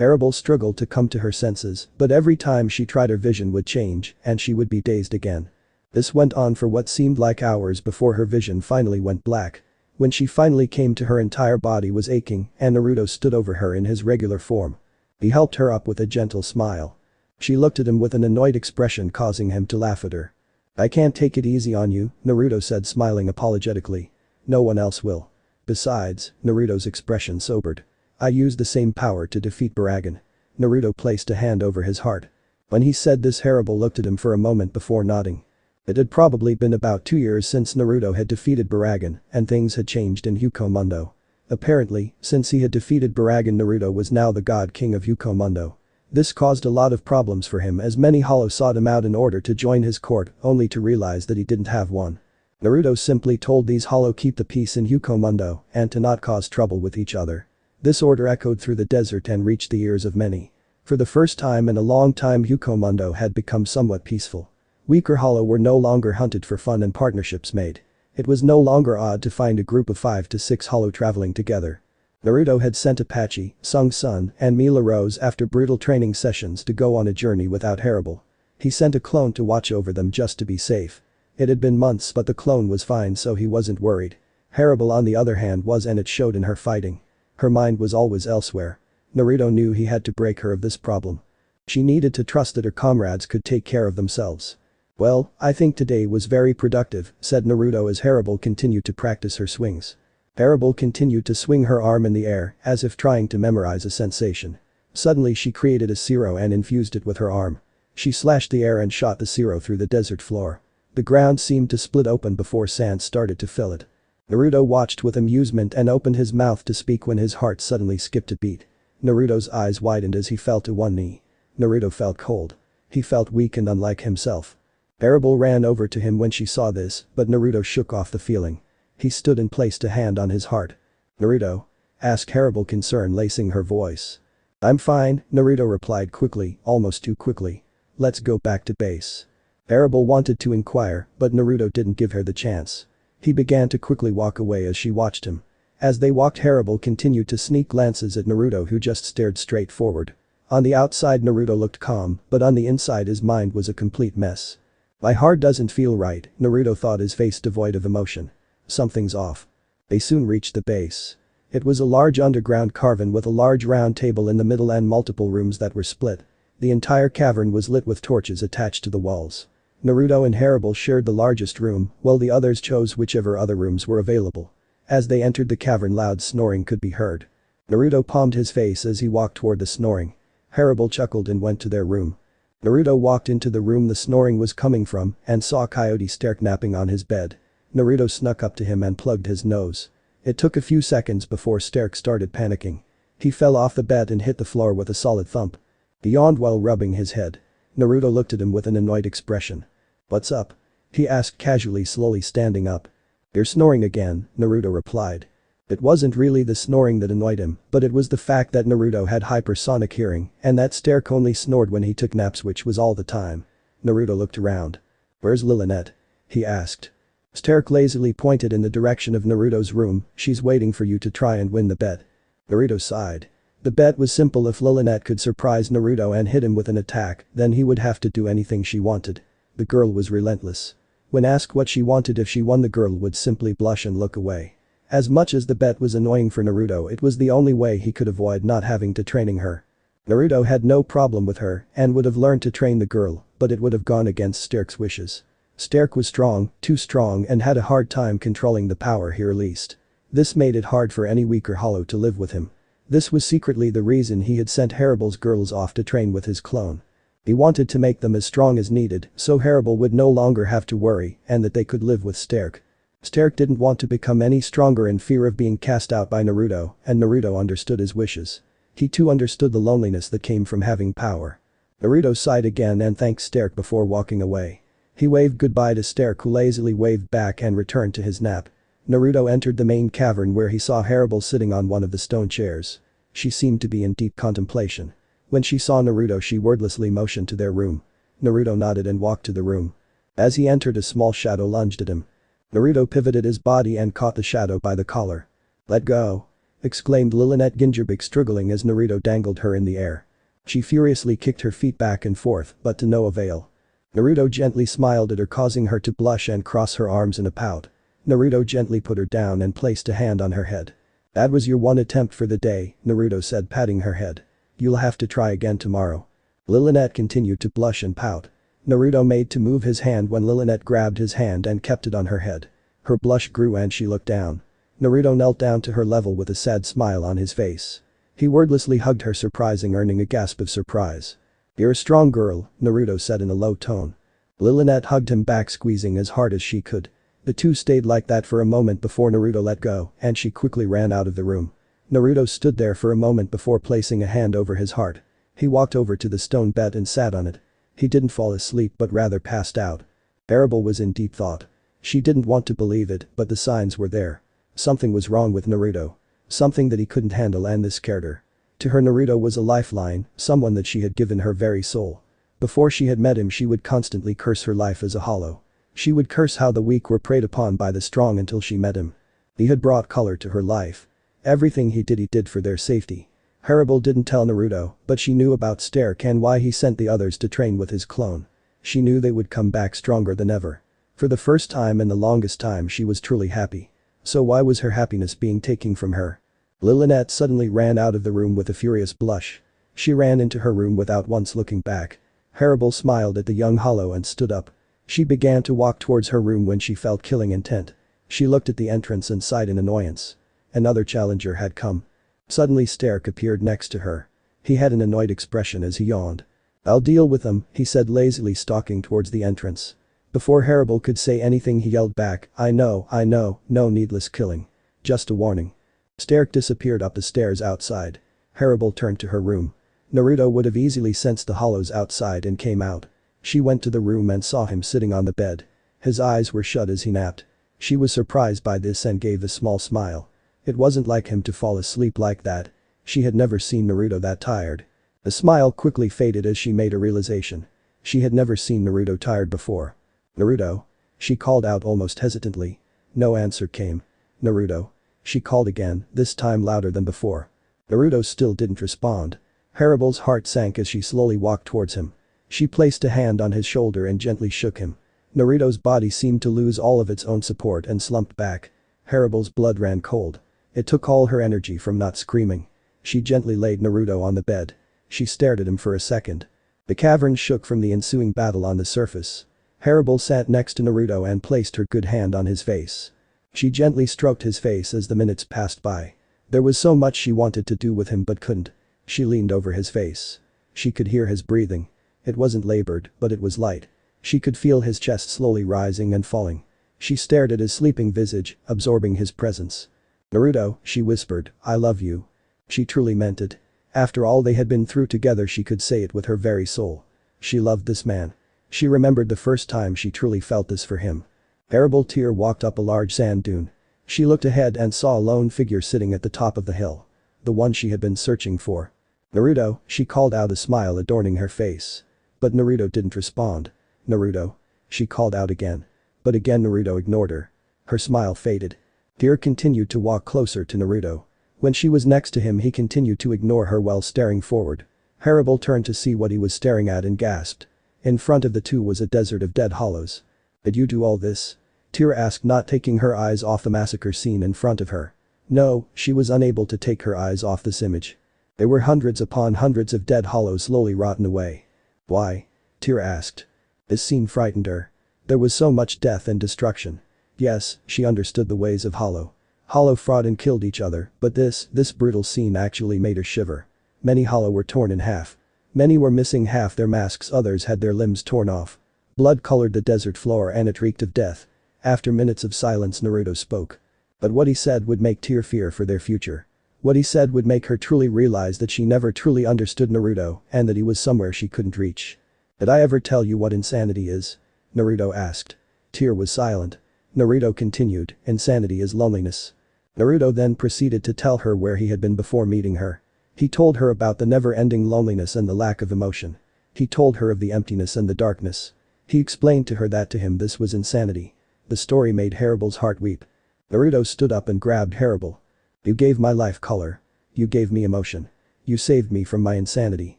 Harribel struggled to come to her senses, but every time she tried her vision would change and she would be dazed again. This went on for what seemed like hours before her vision finally went black. When she finally came to, her entire body was aching and Naruto stood over her in his regular form. He helped her up with a gentle smile. She looked at him with an annoyed expression causing him to laugh at her. "I can't take it easy on you," Naruto said, smiling apologetically. "No one else will. Besides," Naruto's expression sobered. "I used the same power to defeat Baragan." Naruto placed a hand over his heart. When he said this, Harribel looked at him for a moment before nodding. It had probably been about 2 years since Naruto had defeated Baragan, and things had changed in Hukomundo. Apparently, since he had defeated Baragan, Naruto was now the God King of Hukomundo. This caused a lot of problems for him as many hollow sought him out in order to join his court, only to realize that he didn't have one. Naruto simply told these hollow keep the peace in Hukomundo and to not cause trouble with each other. This order echoed through the desert and reached the ears of many. For the first time in a long time, Hukomundo had become somewhat peaceful. Weaker hollow were no longer hunted for fun and partnerships made. It was no longer odd to find a group of 5 to 6 hollow traveling together. Naruto had sent Itachi, Sung-Sun, and Mila Rose after brutal training sessions to go on a journey without Harribel. He sent a clone to watch over them just to be safe. It had been months but the clone was fine, so he wasn't worried. Harribel on the other hand was, and it showed in her fighting. Her mind was always elsewhere. Naruto knew he had to break her of this problem. She needed to trust that her comrades could take care of themselves. "Well, I think today was very productive," said Naruto as Harribel continued to practice her swings. Harribel continued to swing her arm in the air as if trying to memorize a sensation. Suddenly she created a zero and infused it with her arm. She slashed the air and shot the zero through the desert floor. The ground seemed to split open before sand started to fill it. Naruto watched with amusement and opened his mouth to speak when his heart suddenly skipped a beat. Naruto's eyes widened as he fell to one knee. Naruto felt cold. He felt weak and unlike himself. Harribel ran over to him when she saw this, but Naruto shook off the feeling. He stood and placed a hand on his heart. "Naruto?" asked Harribel, concern lacing her voice. "I'm fine," Naruto replied quickly, almost too quickly. "Let's go back to base." Harribel wanted to inquire, but Naruto didn't give her the chance. He began to quickly walk away as she watched him. As they walked, Harribel continued to sneak glances at Naruto, who just stared straight forward. On the outside Naruto looked calm, but on the inside his mind was a complete mess. "My heart doesn't feel right," Naruto thought, his face devoid of emotion. "Something's off." They soon reached the base. It was a large underground cavern with a large round table in the middle and multiple rooms that were split. The entire cavern was lit with torches attached to the walls. Naruto and Harribel shared the largest room, while the others chose whichever other rooms were available. As they entered the cavern, loud snoring could be heard. Naruto palmed his face as he walked toward the snoring. Harribel chuckled and went to their room. Naruto walked into the room the snoring was coming from and saw Coyote Sterk napping on his bed. Naruto snuck up to him and plugged his nose. It took a few seconds before Sterk started panicking. He fell off the bed and hit the floor with a solid thump. He yawned while rubbing his head. Naruto looked at him with an annoyed expression. "What's up?" he asked casually, slowly standing up. "You're snoring again," Naruto replied. It wasn't really the snoring that annoyed him, but it was the fact that Naruto had hypersonic hearing and that Sterk only snored when he took naps, which was all the time. Naruto looked around. "Where's Lilith?" he asked. Sterk lazily pointed in the direction of Naruto's room. "She's waiting for you to try and win the bet." Naruto sighed. The bet was simple: if Lilith could surprise Naruto and hit him with an attack, then he would have to do anything she wanted. The girl was relentless. When asked what she wanted, if she won, the girl would simply blush and look away. As much as the bet was annoying for Naruto, it was the only way he could avoid not having to training her. Naruto had no problem with her and would have learned to train the girl, but it would have gone against Sterk's wishes. Sterk was strong, too strong, and had a hard time controlling the power he released. This made it hard for any weaker hollow to live with him. This was secretly the reason he had sent Harribel's girls off to train with his clone. He wanted to make them as strong as needed so Harribel would no longer have to worry and that they could live with Sterk. Sterk didn't want to become any stronger in fear of being cast out by Naruto, and Naruto understood his wishes. He too understood the loneliness that came from having power. Naruto sighed again and thanked Sterk before walking away. He waved goodbye to Sterk, who lazily waved back and returned to his nap. Naruto entered the main cavern where he saw Harribel sitting on one of the stone chairs. She seemed to be in deep contemplation. When she saw Naruto she wordlessly motioned to their room. Naruto nodded and walked to the room. As he entered a small shadow lunged at him. Naruto pivoted his body and caught the shadow by the collar. "Let go!" exclaimed Lilith Gingerbread, struggling as Naruto dangled her in the air. She furiously kicked her feet back and forth, but to no avail. Naruto gently smiled at her, causing her to blush and cross her arms in a pout. Naruto gently put her down and placed a hand on her head. "That was your one attempt for the day," Naruto said, patting her head. "You'll have to try again tomorrow." Lilith continued to blush and pout. Naruto made to move his hand when Lilith grabbed his hand and kept it on her head. Her blush grew and she looked down. Naruto knelt down to her level with a sad smile on his face. He wordlessly hugged her, earning a gasp of surprise. "You're a strong girl," Naruto said in a low tone. Lilith hugged him back, squeezing as hard as she could. The two stayed like that for a moment before Naruto let go and she quickly ran out of the room. Naruto stood there for a moment before placing a hand over his heart. He walked over to the stone bed and sat on it. He didn't fall asleep but rather passed out. Harribel was in deep thought. She didn't want to believe it, but the signs were there. Something was wrong with Naruto. Something that he couldn't handle, and this scared her. To her, Naruto was a lifeline, someone that she had given her very soul. Before she had met him she would constantly curse her life as a hollow. She would curse how the weak were preyed upon by the strong until she met him. He had brought color to her life. Everything he did for their safety. Harribel didn't tell Naruto, but she knew about Stark and why he sent the others to train with his clone. She knew they would come back stronger than ever. For the first time in the longest time she was truly happy. So why was her happiness being taken from her? Lilith suddenly ran out of the room with a furious blush. She ran into her room without once looking back. Harribel smiled at the young hollow and stood up. She began to walk towards her room when she felt killing intent. She looked at the entrance and sighed in annoyance. Another challenger had come. Suddenly Stark appeared next to her. He had an annoyed expression as he yawned. "I'll deal with them," he said, lazily stalking towards the entrance. Before Harribel could say anything he yelled back, I know, no needless killing. Just a warning." Stark disappeared up the stairs outside. Harribel turned to her room. Naruto would have easily sensed the hollows outside and came out. She went to the room and saw him sitting on the bed. His eyes were shut as he napped. She was surprised by this and gave a small smile. It wasn't like him to fall asleep like that. She had never seen Naruto that tired. The smile quickly faded as she made a realization. She had never seen Naruto tired before. "Naruto?" she called out almost hesitantly. No answer came. "Naruto?" she called again, this time louder than before. Naruto still didn't respond. Harribel's heart sank as she slowly walked towards him. She placed a hand on his shoulder and gently shook him. Naruto's body seemed to lose all of its own support and slumped back. Harribel's blood ran cold. It took all her energy from not screaming. She gently laid Naruto on the bed. She stared at him for a second. The cavern shook from the ensuing battle on the surface. Harribel sat next to Naruto and placed her good hand on his face. She gently stroked his face as the minutes passed by. There was so much she wanted to do with him but couldn't. She leaned over his face. She could hear his breathing. It wasn't labored, but it was light. She could feel his chest slowly rising and falling. She stared at his sleeping visage, absorbing his presence. "Naruto," she whispered, "I love you." She truly meant it. After all they had been through together she could say it with her very soul. She loved this man. She remembered the first time she truly felt this for him. Harribel tear walked up a large sand dune. She looked ahead and saw a lone figure sitting at the top of the hill. The one she had been searching for. "Naruto," she called out, a smile adorning her face. But Naruto didn't respond. "Naruto," she called out again. But again Naruto ignored her. Her smile faded. Tear continued to walk closer to Naruto. When she was next to him he continued to ignore her while staring forward. Harribel turned to see what he was staring at and gasped. In front of the two was a desert of dead hollows. "Did you do all this?" Tear asked, not taking her eyes off the massacre scene in front of her. No, she was unable to take her eyes off this image. There were hundreds upon hundreds of dead hollows slowly rotten away. "Why?" Tear asked. This scene frightened her. There was so much death and destruction. Yes, she understood the ways of Hollow. Hollow fought and killed each other, but this brutal scene actually made her shiver. Many Hollow were torn in half. Many were missing half their masks, others had their limbs torn off. Blood colored the desert floor and it reeked of death. After minutes of silence Naruto spoke. But what he said would make Tear fear for their future. What he said would make her truly realize that she never truly understood Naruto and that he was somewhere she couldn't reach. "Did I ever tell you what insanity is?" Naruto asked. Tear was silent. Naruto continued, insanity is loneliness. Naruto then proceeded to tell her where he had been before meeting her. He told her about the never-ending loneliness and the lack of emotion. He told her of the emptiness and the darkness. He explained to her that to him this was insanity. The story made Harribel's heart weep. Naruto stood up and grabbed Harribel. You gave my life color. You gave me emotion. You saved me from my insanity.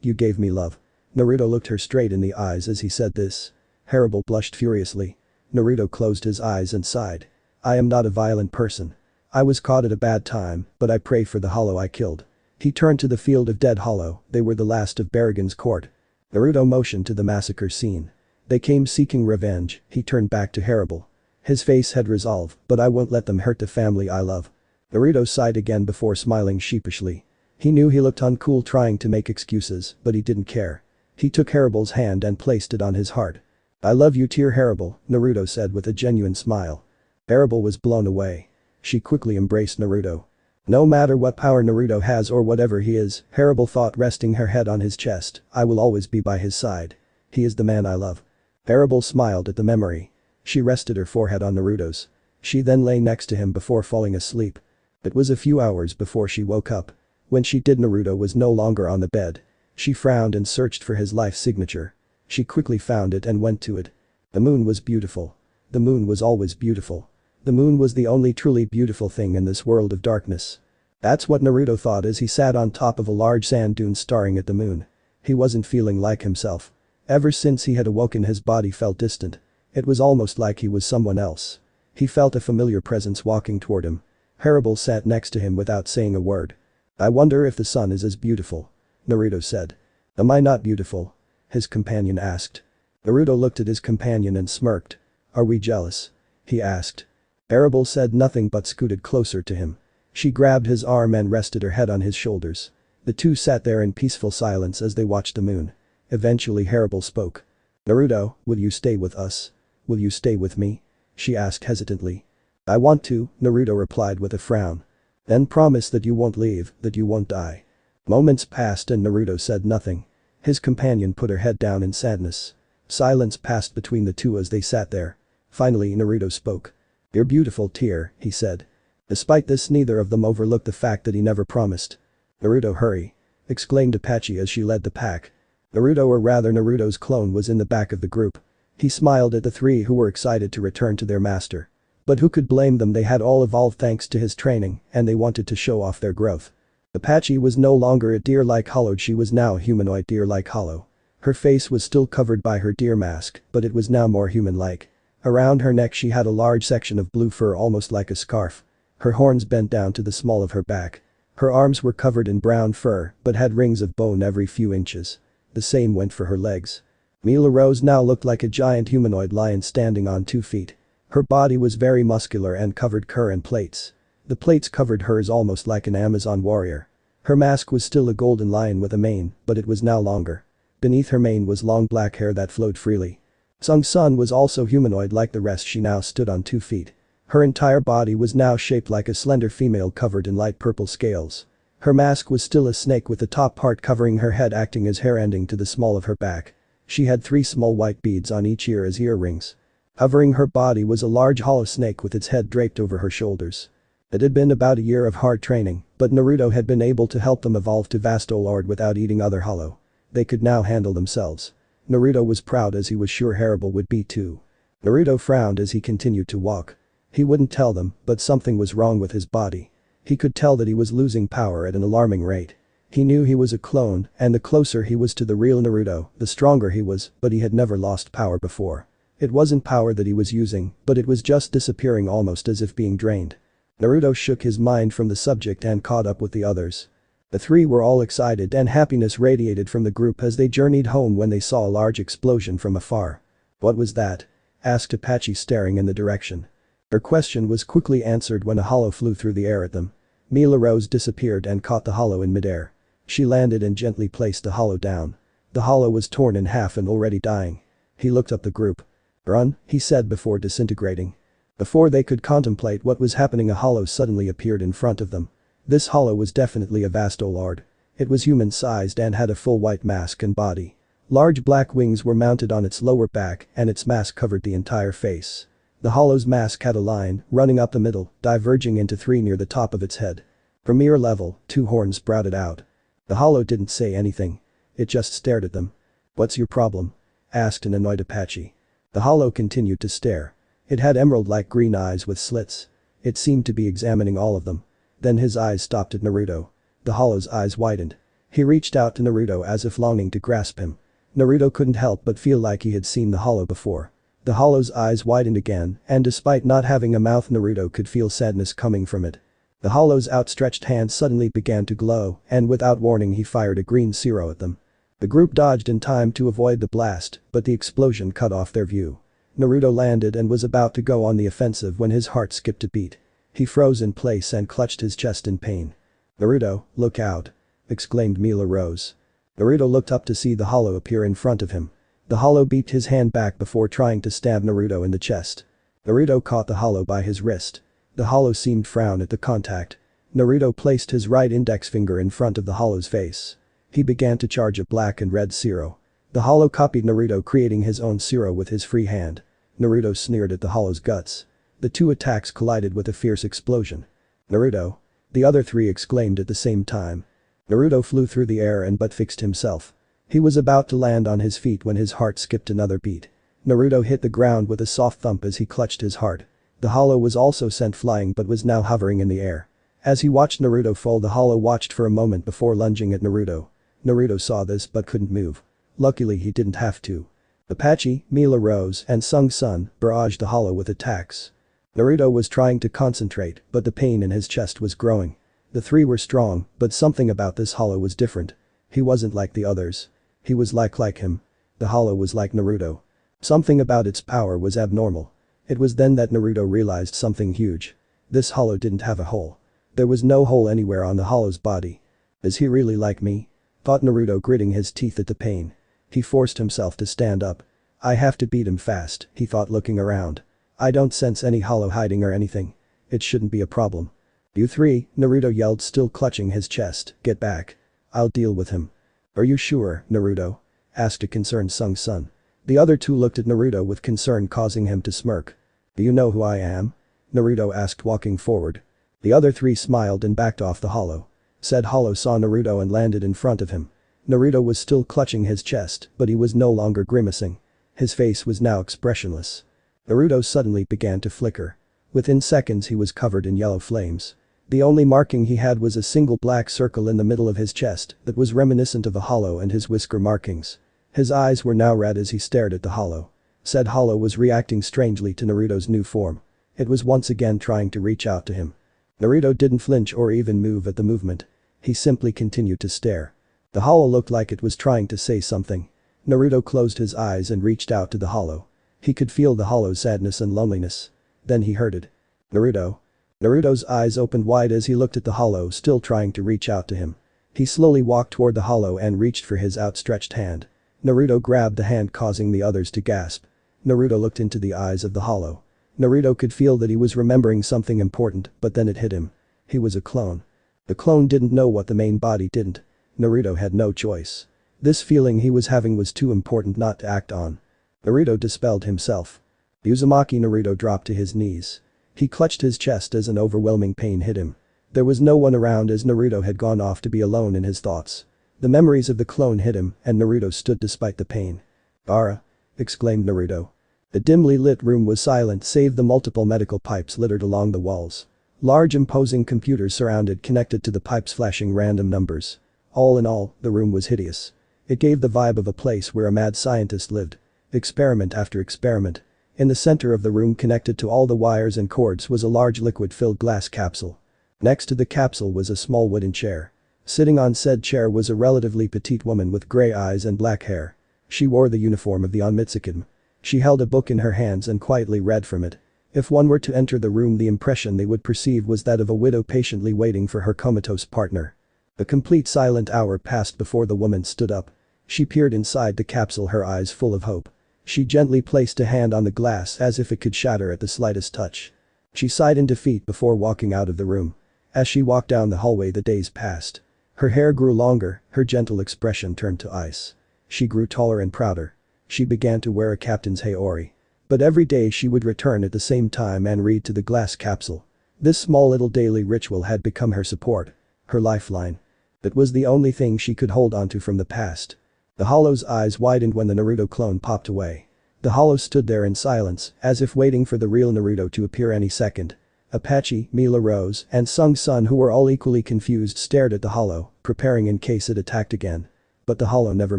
You gave me love. Naruto looked her straight in the eyes as he said this. Harribel blushed furiously. Naruto closed his eyes and sighed. I am not a violent person. I was caught at a bad time, but I pray for the hollow I killed. He turned to the field of dead hollow, they were the last of Baragan's court. Naruto motioned to the massacre scene. They came seeking revenge, he turned back to Harribel. His face had resolve, but I won't let them hurt the family I love. Naruto sighed again before smiling sheepishly. He knew he looked uncool trying to make excuses, but he didn't care. He took Harribel's hand and placed it on his heart. I love you dear Harribel, Naruto said with a genuine smile. Harribel was blown away. She quickly embraced Naruto. No matter what power Naruto has or whatever he is, Harribel thought resting her head on his chest, I will always be by his side. He is the man I love. Harribel smiled at the memory. She rested her forehead on Naruto's. She then lay next to him before falling asleep. It was a few hours before she woke up. When she did, Naruto was no longer on the bed. She frowned and searched for his life signature. She quickly found it and went to it. The moon was beautiful. The moon was always beautiful. The moon was the only truly beautiful thing in this world of darkness. That's what Naruto thought as he sat on top of a large sand dune staring at the moon. He wasn't feeling like himself. Ever since he had awoken, his body felt distant. It was almost like he was someone else. He felt a familiar presence walking toward him. Harribel sat next to him without saying a word. I wonder if the sun is as beautiful. Naruto said. Am I not beautiful? His companion asked. Naruto looked at his companion and smirked. Are we jealous? He asked. Harribel said nothing but scooted closer to him. She grabbed his arm and rested her head on his shoulders. The two sat there in peaceful silence as they watched the moon. Eventually Harribel spoke. Naruto, will you stay with us? Will you stay with me? She asked hesitantly. I want to, Naruto replied with a frown. Then promise that you won't leave, that you won't die. Moments passed and Naruto said nothing. His companion put her head down in sadness. Silence passed between the two as they sat there. Finally Naruto spoke. You're beautiful, tear, he said. Despite this, neither of them overlooked the fact that he never promised. Naruto, hurry! Exclaimed Itachi as she led the pack. Naruto, or rather Naruto's clone, was in the back of the group. He smiled at the three who were excited to return to their master. But who could blame them? They had all evolved thanks to his training, and they wanted to show off their growth. Itachi was no longer a deer-like hollow, she was now a humanoid deer-like hollow. Her face was still covered by her deer mask, but it was now more human-like. Around her neck she had a large section of blue fur almost like a scarf. Her horns bent down to the small of her back. Her arms were covered in brown fur, but had rings of bone every few inches. The same went for her legs. Mila Rose now looked like a giant humanoid lion standing on 2 feet. Her body was very muscular and covered cur and plates. The plates covered hers almost like an Amazon warrior. Her mask was still a golden lion with a mane, but it was now longer. Beneath her mane was long black hair that flowed freely. Sung Sun was also humanoid like the rest. She now stood on 2 feet. Her entire body was now shaped like a slender female covered in light purple scales. Her mask was still a snake with the top part covering her head acting as hair ending to the small of her back. She had 3 small white beads on each ear as earrings. Hovering her body was a large hollow snake with its head draped over her shoulders. It had been about a year of hard training, but Naruto had been able to help them evolve to Vasto Lord without eating other hollow. They could now handle themselves. Naruto was proud as he was sure Harribel would be too. Naruto frowned as he continued to walk. He wouldn't tell them, but something was wrong with his body. He could tell that he was losing power at an alarming rate. He knew he was a clone, and the closer he was to the real Naruto, the stronger he was, but he had never lost power before. It wasn't power that he was using, but it was just disappearing almost as if being drained. Naruto shook his mind from the subject and caught up with the others. The three were all excited and happiness radiated from the group as they journeyed home when they saw a large explosion from afar. What was that? Asked Itachi staring in the direction. Her question was quickly answered when a hollow flew through the air at them. Mila Rose disappeared and caught the hollow in midair. She landed and gently placed the hollow down. The hollow was torn in half and already dying. He looked up the group. Run, he said before disintegrating. Before they could contemplate what was happening, a hollow suddenly appeared in front of them. This hollow was definitely a Vasto Lord. It was human-sized and had a full white mask and body. Large black wings were mounted on its lower back and its mask covered the entire face. The hollow's mask had a line, running up the middle, diverging into three near the top of its head. From ear level, two horns sprouted out. The hollow didn't say anything. It just stared at them. "What's your problem?" asked an annoyed Apache. The hollow continued to stare. It had emerald-like green eyes with slits. It seemed to be examining all of them. Then his eyes stopped at Naruto. The hollow's eyes widened. He reached out to Naruto as if longing to grasp him. Naruto couldn't help but feel like he had seen the hollow before. The hollow's eyes widened again, and despite not having a mouth, Naruto could feel sadness coming from it. The hollow's outstretched hand suddenly began to glow, and without warning he fired a green zero at them. The group dodged in time to avoid the blast, but the explosion cut off their view. Naruto landed and was about to go on the offensive when his heart skipped a beat. He froze in place and clutched his chest in pain. "Naruto, look out!" exclaimed Mila Rose. Naruto looked up to see the hollow appear in front of him. The hollow beat his hand back before trying to stab Naruto in the chest. Naruto caught the hollow by his wrist. The hollow seemed to frown at the contact. Naruto placed his right index finger in front of the hollow's face. He began to charge a black and red zero. The hollow copied Naruto, creating his own zero with his free hand. Naruto sneered at the hollow's guts. The two attacks collided with a fierce explosion. "Naruto!" the other three exclaimed at the same time. Naruto flew through the air and butt-fixed himself. He was about to land on his feet when his heart skipped another beat. Naruto hit the ground with a soft thump as he clutched his heart. The hollow was also sent flying but was now hovering in the air. As he watched Naruto fall, the hollow watched for a moment before lunging at Naruto. Naruto saw this but couldn't move. Luckily he didn't have to. Apache, Mila Rose, and Sung Sun barraged the hollow with attacks. Naruto was trying to concentrate, but the pain in his chest was growing. The three were strong, but something about this hollow was different. He wasn't like the others. He was like him. The hollow was like Naruto. Something about its power was abnormal. It was then that Naruto realized something huge. This hollow didn't have a hole. There was no hole anywhere on the hollow's body. "Is he really like me?" thought Naruto, gritting his teeth at the pain. He forced himself to stand up. "I have to beat him fast," he thought, looking around. "I don't sense any hollow hiding or anything. It shouldn't be a problem." "You three," Naruto yelled, still clutching his chest, "get back. I'll deal with him." "Are you sure, Naruto?" asked a concerned Sung Sun. The other two looked at Naruto with concern, causing him to smirk. "Do you know who I am?" Naruto asked, walking forward. The other three smiled and backed off the hollow. Said hollow saw Naruto and landed in front of him. Naruto was still clutching his chest, but he was no longer grimacing. His face was now expressionless. Naruto suddenly began to flicker. Within seconds he was covered in yellow flames. The only marking he had was a single black circle in the middle of his chest that was reminiscent of a hollow and his whisker markings. His eyes were now red as he stared at the hollow. Said hollow was reacting strangely to Naruto's new form. It was once again trying to reach out to him. Naruto didn't flinch or even move at the movement. He simply continued to stare. The hollow looked like it was trying to say something. Naruto closed his eyes and reached out to the hollow. He could feel the hollow's sadness and loneliness. Then he heard it. "Naruto?" Naruto's eyes opened wide as he looked at the hollow, still trying to reach out to him. He slowly walked toward the hollow and reached for his outstretched hand. Naruto grabbed the hand, causing the others to gasp. Naruto looked into the eyes of the hollow. Naruto could feel that he was remembering something important, but then it hit him. He was a clone. The clone didn't know what the main body didn't. Naruto had no choice. This feeling he was having was too important not to act on. Naruto dispelled himself. Uzumaki. Naruto dropped to his knees. He clutched his chest as an overwhelming pain hit him. There was no one around as Naruto had gone off to be alone in his thoughts. The memories of the clone hit him and Naruto stood despite the pain. "Ara!" exclaimed Naruto. The dimly lit room was silent save the multiple medical pipes littered along the walls. Large imposing computers surrounded, connected to the pipes, flashing random numbers. All in all, the room was hideous. It gave the vibe of a place where a mad scientist lived. Experiment after experiment. In the center of the room, connected to all the wires and cords, was a large liquid-filled glass capsule. Next to the capsule was a small wooden chair. Sitting on said chair was a relatively petite woman with gray eyes and black hair. She wore the uniform of the Onmitsukan. She held a book in her hands and quietly read from it. If one were to enter the room, the impression they would perceive was that of a widow patiently waiting for her comatose partner. A complete silent hour passed before the woman stood up. She peered inside the capsule, her eyes full of hope. She gently placed a hand on the glass as if it could shatter at the slightest touch. She sighed in defeat before walking out of the room. As she walked down the hallway, the days passed. Her hair grew longer, her gentle expression turned to ice. She grew taller and prouder. She began to wear a captain's haori. But every day she would return at the same time and read to the glass capsule. This small little daily ritual had become her support. Her lifeline. It was the only thing she could hold onto from the past. The Hollow's eyes widened when the Naruto clone popped away. The Hollow stood there in silence, as if waiting for the real Naruto to appear any second. Apache, Mila Rose, and Sung-Sun, who were all equally confused, stared at the Hollow, preparing in case it attacked again. But the Hollow never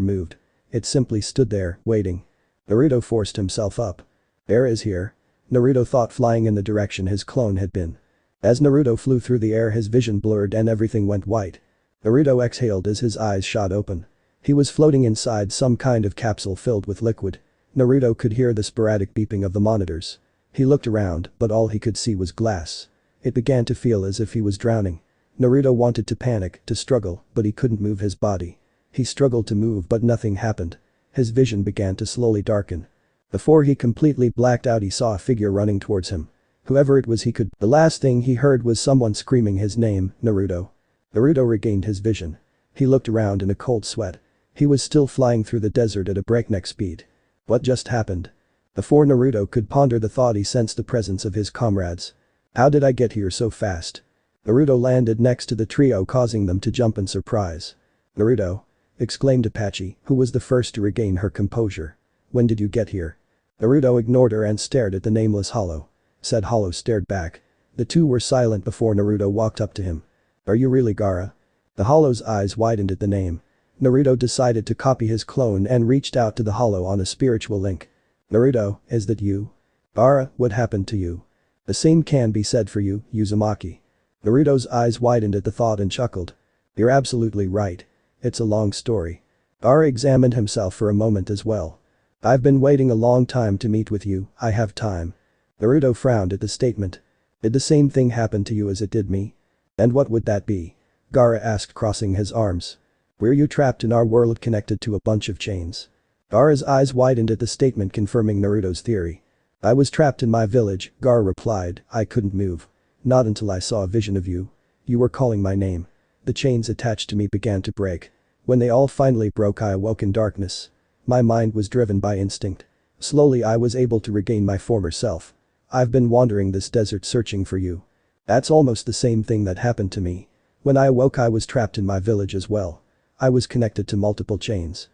moved. It simply stood there, waiting. Naruto forced himself up. Air is here. Naruto thought, flying in the direction his clone had been. As Naruto flew through the air, his vision blurred and everything went white. Naruto exhaled as his eyes shot open. He was floating inside some kind of capsule filled with liquid. Naruto could hear the sporadic beeping of the monitors. He looked around, but all he could see was glass. It began to feel as if he was drowning. Naruto wanted to panic, to struggle, but he couldn't move his body. He struggled to move, but nothing happened. His vision began to slowly darken. Before he completely blacked out, he saw a figure running towards him. Whoever it was, the last thing he heard was someone screaming his name, Naruto. Naruto regained his vision. He looked around in a cold sweat. He was still flying through the desert at a breakneck speed. What just happened? Before Naruto could ponder the thought, he sensed the presence of his comrades. How did I get here so fast? Naruto landed next to the trio, causing them to jump in surprise. Naruto! Exclaimed Apache, who was the first to regain her composure. When did you get here? Naruto ignored her and stared at the nameless Hollow. Said Hollow stared back. The two were silent before Naruto walked up to him. Are you really Gaara? The Hollow's eyes widened at the name. Naruto decided to copy his clone and reached out to the Hollow on a spiritual link. Naruto, is that you? Gaara, what happened to you? The same can be said for you, Uzumaki. Naruto's eyes widened at the thought and chuckled. You're absolutely right. It's a long story. Gaara examined himself for a moment as well. I've been waiting a long time to meet with you, I have time. Naruto frowned at the statement. Did the same thing happen to you as it did me? And what would that be? Gaara asked, crossing his arms. Were you trapped in our world, connected to a bunch of chains? Gaara's eyes widened at the statement, confirming Naruto's theory. I was trapped in my village, Gaara replied. I couldn't move. Not until I saw a vision of you. You were calling my name. The chains attached to me began to break. When they all finally broke, I awoke in darkness. My mind was driven by instinct. Slowly I was able to regain my former self. I've been wandering this desert searching for you. That's almost the same thing that happened to me. When I awoke, I was trapped in my village as well. I was connected to multiple chains.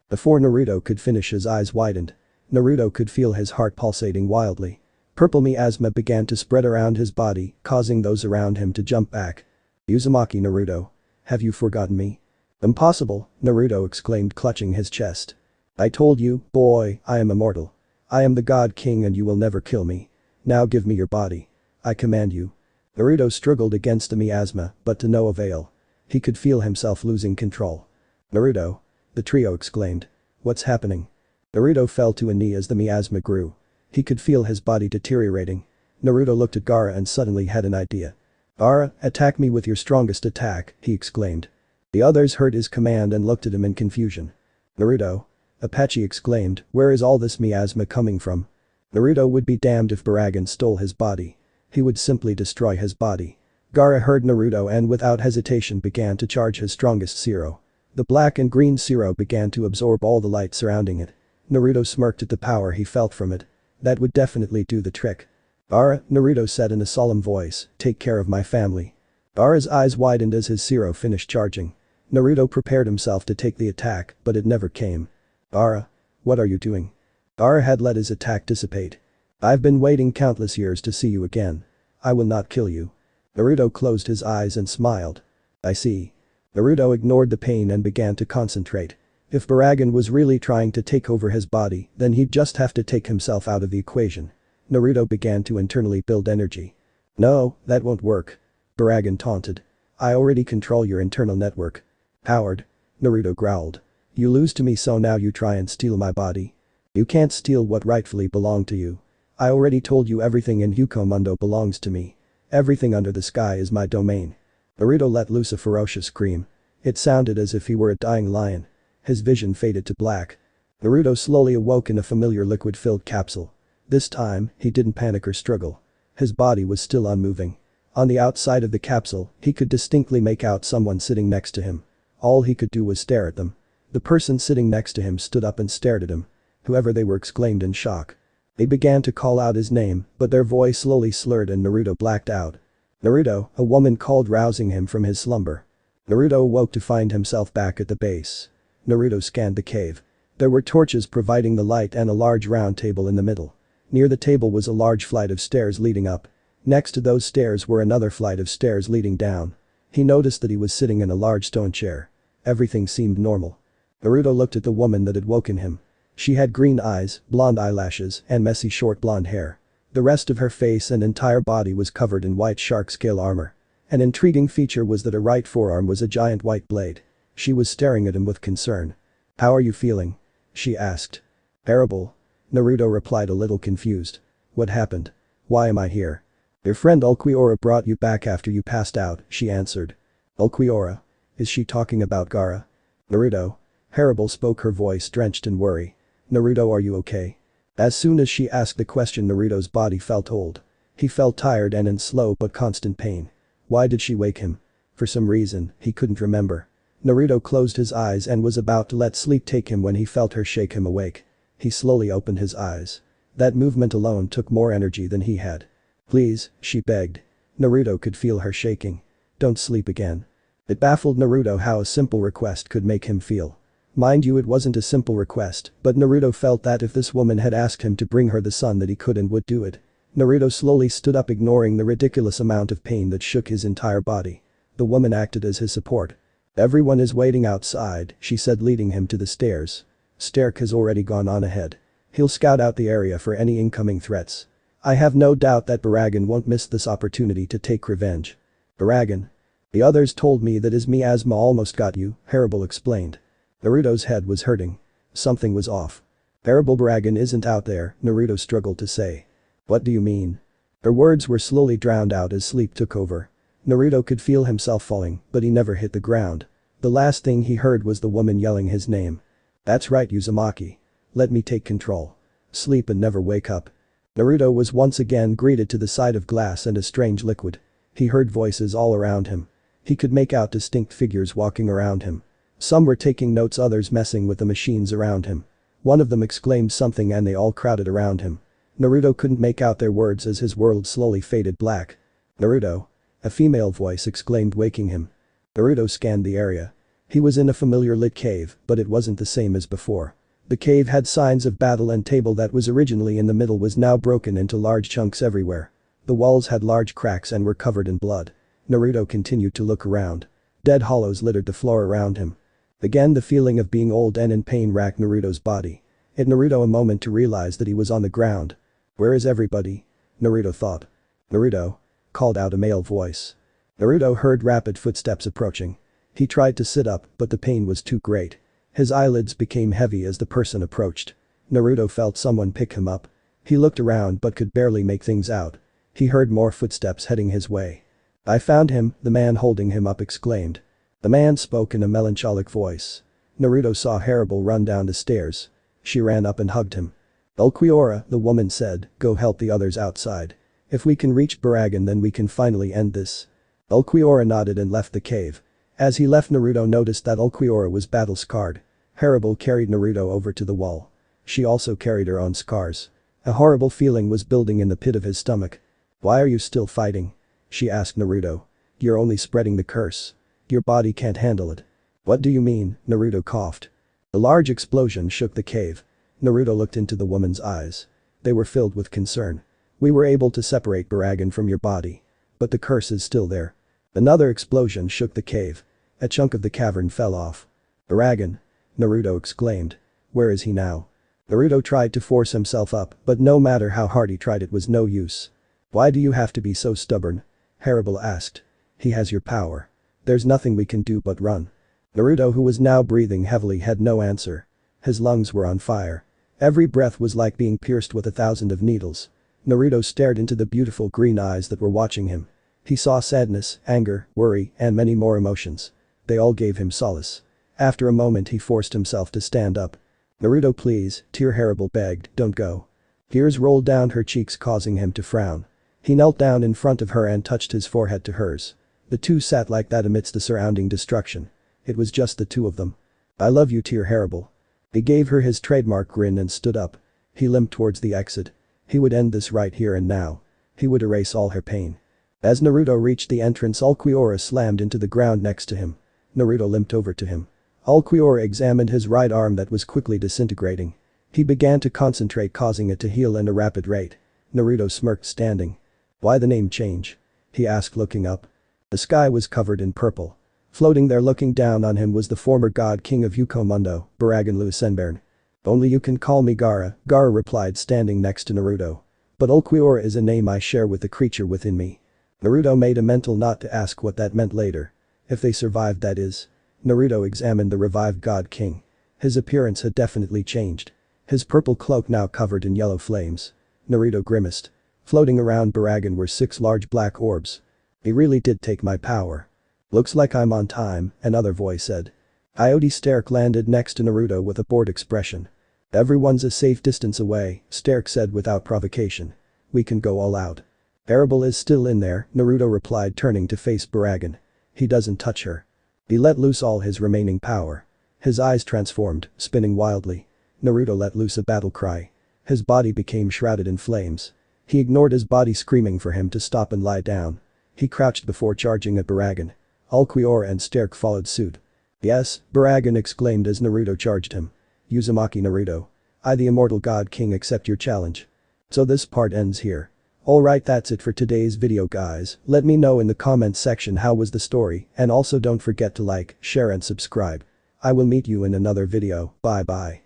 Before Naruto could finish, his eyes widened. Naruto could feel his heart pulsating wildly. Purple miasma began to spread around his body, causing those around him to jump back. Uzumaki, Naruto. Have you forgotten me? Impossible, Naruto exclaimed, clutching his chest. I told you, boy, I am immortal. I am the God King and you will never kill me. Now give me your body. I command you. Naruto struggled against the miasma, but to no avail. He could feel himself losing control. Naruto! The trio exclaimed. What's happening? Naruto fell to a knee as the miasma grew. He could feel his body deteriorating. Naruto looked at Gaara and suddenly had an idea. Gaara, attack me with your strongest attack, he exclaimed. The others heard his command and looked at him in confusion. Naruto! Apache exclaimed, where is all this miasma coming from? Naruto would be damned if Baragan stole his body. He would simply destroy his body. Gaara heard Naruto and without hesitation began to charge his strongest Zero. The black and green Zero began to absorb all the light surrounding it. Naruto smirked at the power he felt from it. That would definitely do the trick. Gaara, Naruto said in a solemn voice, take care of my family. Gaara's eyes widened as his Zero finished charging. Naruto prepared himself to take the attack, but it never came. Gaara, what are you doing? Gaara had let his attack dissipate. I've been waiting countless years to see you again. I will not kill you. Naruto closed his eyes and smiled. I see. Naruto ignored the pain and began to concentrate. If Baragan was really trying to take over his body, then he'd just have to take himself out of the equation. Naruto began to internally build energy. No, that won't work. Baragan taunted. I already control your internal network. Coward. Naruto growled. You lose to me, so now you try and steal my body. You can't steal what rightfully belonged to you. I already told you everything in Hukomundo belongs to me. Everything under the sky is my domain. Naruto let loose a ferocious scream. It sounded as if he were a dying lion. His vision faded to black. Naruto slowly awoke in a familiar liquid-filled capsule. This time, he didn't panic or struggle. His body was still unmoving. On the outside of the capsule, he could distinctly make out someone sitting next to him. All he could do was stare at them. The person sitting next to him stood up and stared at him. Whoever they were exclaimed in shock. They began to call out his name, but their voice slowly slurred and Naruto blacked out. "Naruto," a woman called, rousing him from his slumber. Naruto awoke to find himself back at the base. Naruto scanned the cave. There were torches providing the light and a large round table in the middle. Near the table was a large flight of stairs leading up. Next to those stairs were another flight of stairs leading down. He noticed that he was sitting in a large stone chair. Everything seemed normal. Naruto looked at the woman that had woken him. She had green eyes, blonde eyelashes, and messy short blonde hair. The rest of her face and entire body was covered in white shark scale armor. An intriguing feature was that her right forearm was a giant white blade. She was staring at him with concern. "How are you feeling?" she asked. "Harribel." Naruto replied, a little confused. "What happened? Why am I here?" "Your friend Ulquiorra brought you back after you passed out," she answered. "Ulquiorra? Is she talking about Gaara?" "Naruto." Harribel spoke, her voice drenched in worry. "Naruto, are you okay?" As soon as she asked the question, Naruto's body felt old. He felt tired and in slow but constant pain. Why did she wake him? For some reason, he couldn't remember. Naruto closed his eyes and was about to let sleep take him when he felt her shake him awake. He slowly opened his eyes. That movement alone took more energy than he had. "Please," she begged. Naruto could feel her shaking. "Don't sleep again." It baffled Naruto how a simple request could make him feel. Mind you, it wasn't a simple request, but Naruto felt that if this woman had asked him to bring her the son, that he could and would do it. Naruto slowly stood up, ignoring the ridiculous amount of pain that shook his entire body. The woman acted as his support. "Everyone is waiting outside," she said, leading him to the stairs. "Sterk has already gone on ahead. He'll scout out the area for any incoming threats. I have no doubt that Baragan won't miss this opportunity to take revenge." "Baragan? The others told me that his miasma almost got you," Harribel explained. Naruto's head was hurting. Something was off. "Harribel, Baragan isn't out there," Naruto struggled to say. "What do you mean?" Her words were slowly drowned out as sleep took over. Naruto could feel himself falling, but he never hit the ground. The last thing he heard was the woman yelling his name. "That's right, Uzumaki. Let me take control. Sleep and never wake up." Naruto was once again greeted to the sight of glass and a strange liquid. He heard voices all around him. He could make out distinct figures walking around him. Some were taking notes, others messing with the machines around him. One of them exclaimed something and they all crowded around him. Naruto couldn't make out their words as his world slowly faded black. "Naruto!" a female voice exclaimed, waking him. Naruto scanned the area. He was in a familiar lit cave, but it wasn't the same as before. The cave had signs of battle and table that was originally in the middle was now broken into large chunks everywhere. The walls had large cracks and were covered in blood. Naruto continued to look around. Dead hollows littered the floor around him. Again the feeling of being old and in pain racked Naruto's body. It took Naruto a moment to realize that he was on the ground. "Where is everybody?" Naruto thought. "Naruto!" called out a male voice. Naruto heard rapid footsteps approaching. He tried to sit up, but the pain was too great. His eyelids became heavy as the person approached. Naruto felt someone pick him up. He looked around but could barely make things out. He heard more footsteps heading his way. "I found him," the man holding him up exclaimed. The man spoke in a melancholic voice. Naruto saw Harribel run down the stairs. She ran up and hugged him. "Ulquiorra," the woman said, "go help the others outside. If we can reach Baragan, then we can finally end this." Ulquiorra nodded and left the cave. As he left, Naruto noticed that Ulquiorra was battle-scarred. Harribel carried Naruto over to the wall. She also carried her own scars. A horrible feeling was building in the pit of his stomach. "Why are you still fighting?" she asked Naruto. "You're only spreading the curse. Your body can't handle it." "What do you mean?" Naruto coughed. A large explosion shook the cave. Naruto looked into the woman's eyes. They were filled with concern. "We were able to separate Baragan from your body. But the curse is still there." Another explosion shook the cave. A chunk of the cavern fell off. "Baragan!" Naruto exclaimed. "Where is he now?" Naruto tried to force himself up, but no matter how hard he tried, it was no use. "Why do you have to be so stubborn?" Harribel asked. "He has your power. There's nothing we can do but run." Naruto, who was now breathing heavily, had no answer. His lungs were on fire. Every breath was like being pierced with 1,000 of needles. Naruto stared into the beautiful green eyes that were watching him. He saw sadness, anger, worry, and many more emotions. They all gave him solace. After a moment, he forced himself to stand up. "Naruto, please," Harribel begged, "don't go." Tears rolled down her cheeks, causing him to frown. He knelt down in front of her and touched his forehead to hers. The two sat like that amidst the surrounding destruction. It was just the two of them. "I love you, Harribel." He gave her his trademark grin and stood up. He limped towards the exit. He would end this right here and now. He would erase all her pain. As Naruto reached the entrance, Ulquiorra slammed into the ground next to him. Naruto limped over to him. Ulquiorra examined his right arm that was quickly disintegrating. He began to concentrate, causing it to heal at a rapid rate. Naruto smirked, standing. "Why the name change?" he asked, looking up. The sky was covered in purple. Floating there looking down on him was the former god king of Yukomundo, Baragan Lucenbern. "Only you can call me Gaara," Gaara replied, standing next to Naruto. "But Ulquiorra is a name I share with the creature within me." Naruto made a mental note to ask what that meant later. If they survived, that is. Naruto examined the revived god king. His appearance had definitely changed. His purple cloak now covered in yellow flames. Naruto grimaced. Floating around Baragan were 6 large black orbs. "He really did take my power." "Looks like I'm on time," another voice said. Iote Sterk landed next to Naruto with a bored expression. "Everyone's a safe distance away," Sterk said without provocation. "We can go all out." "Harribel is still in there," Naruto replied, turning to face Baragan. "He doesn't touch her." He let loose all his remaining power. His eyes transformed, spinning wildly. Naruto let loose a battle cry. His body became shrouded in flames. He ignored his body screaming for him to stop and lie down. He crouched before charging at Baragan. Ulquiorra and Sterk followed suit. "Yes," Baragan exclaimed as Naruto charged him. "Uzumaki Naruto. I, the immortal god king, accept your challenge." So this part ends here. Alright, that's it for today's video, guys. Let me know in the comments section how was the story, and also don't forget to like, share and subscribe. I will meet you in another video. Bye bye.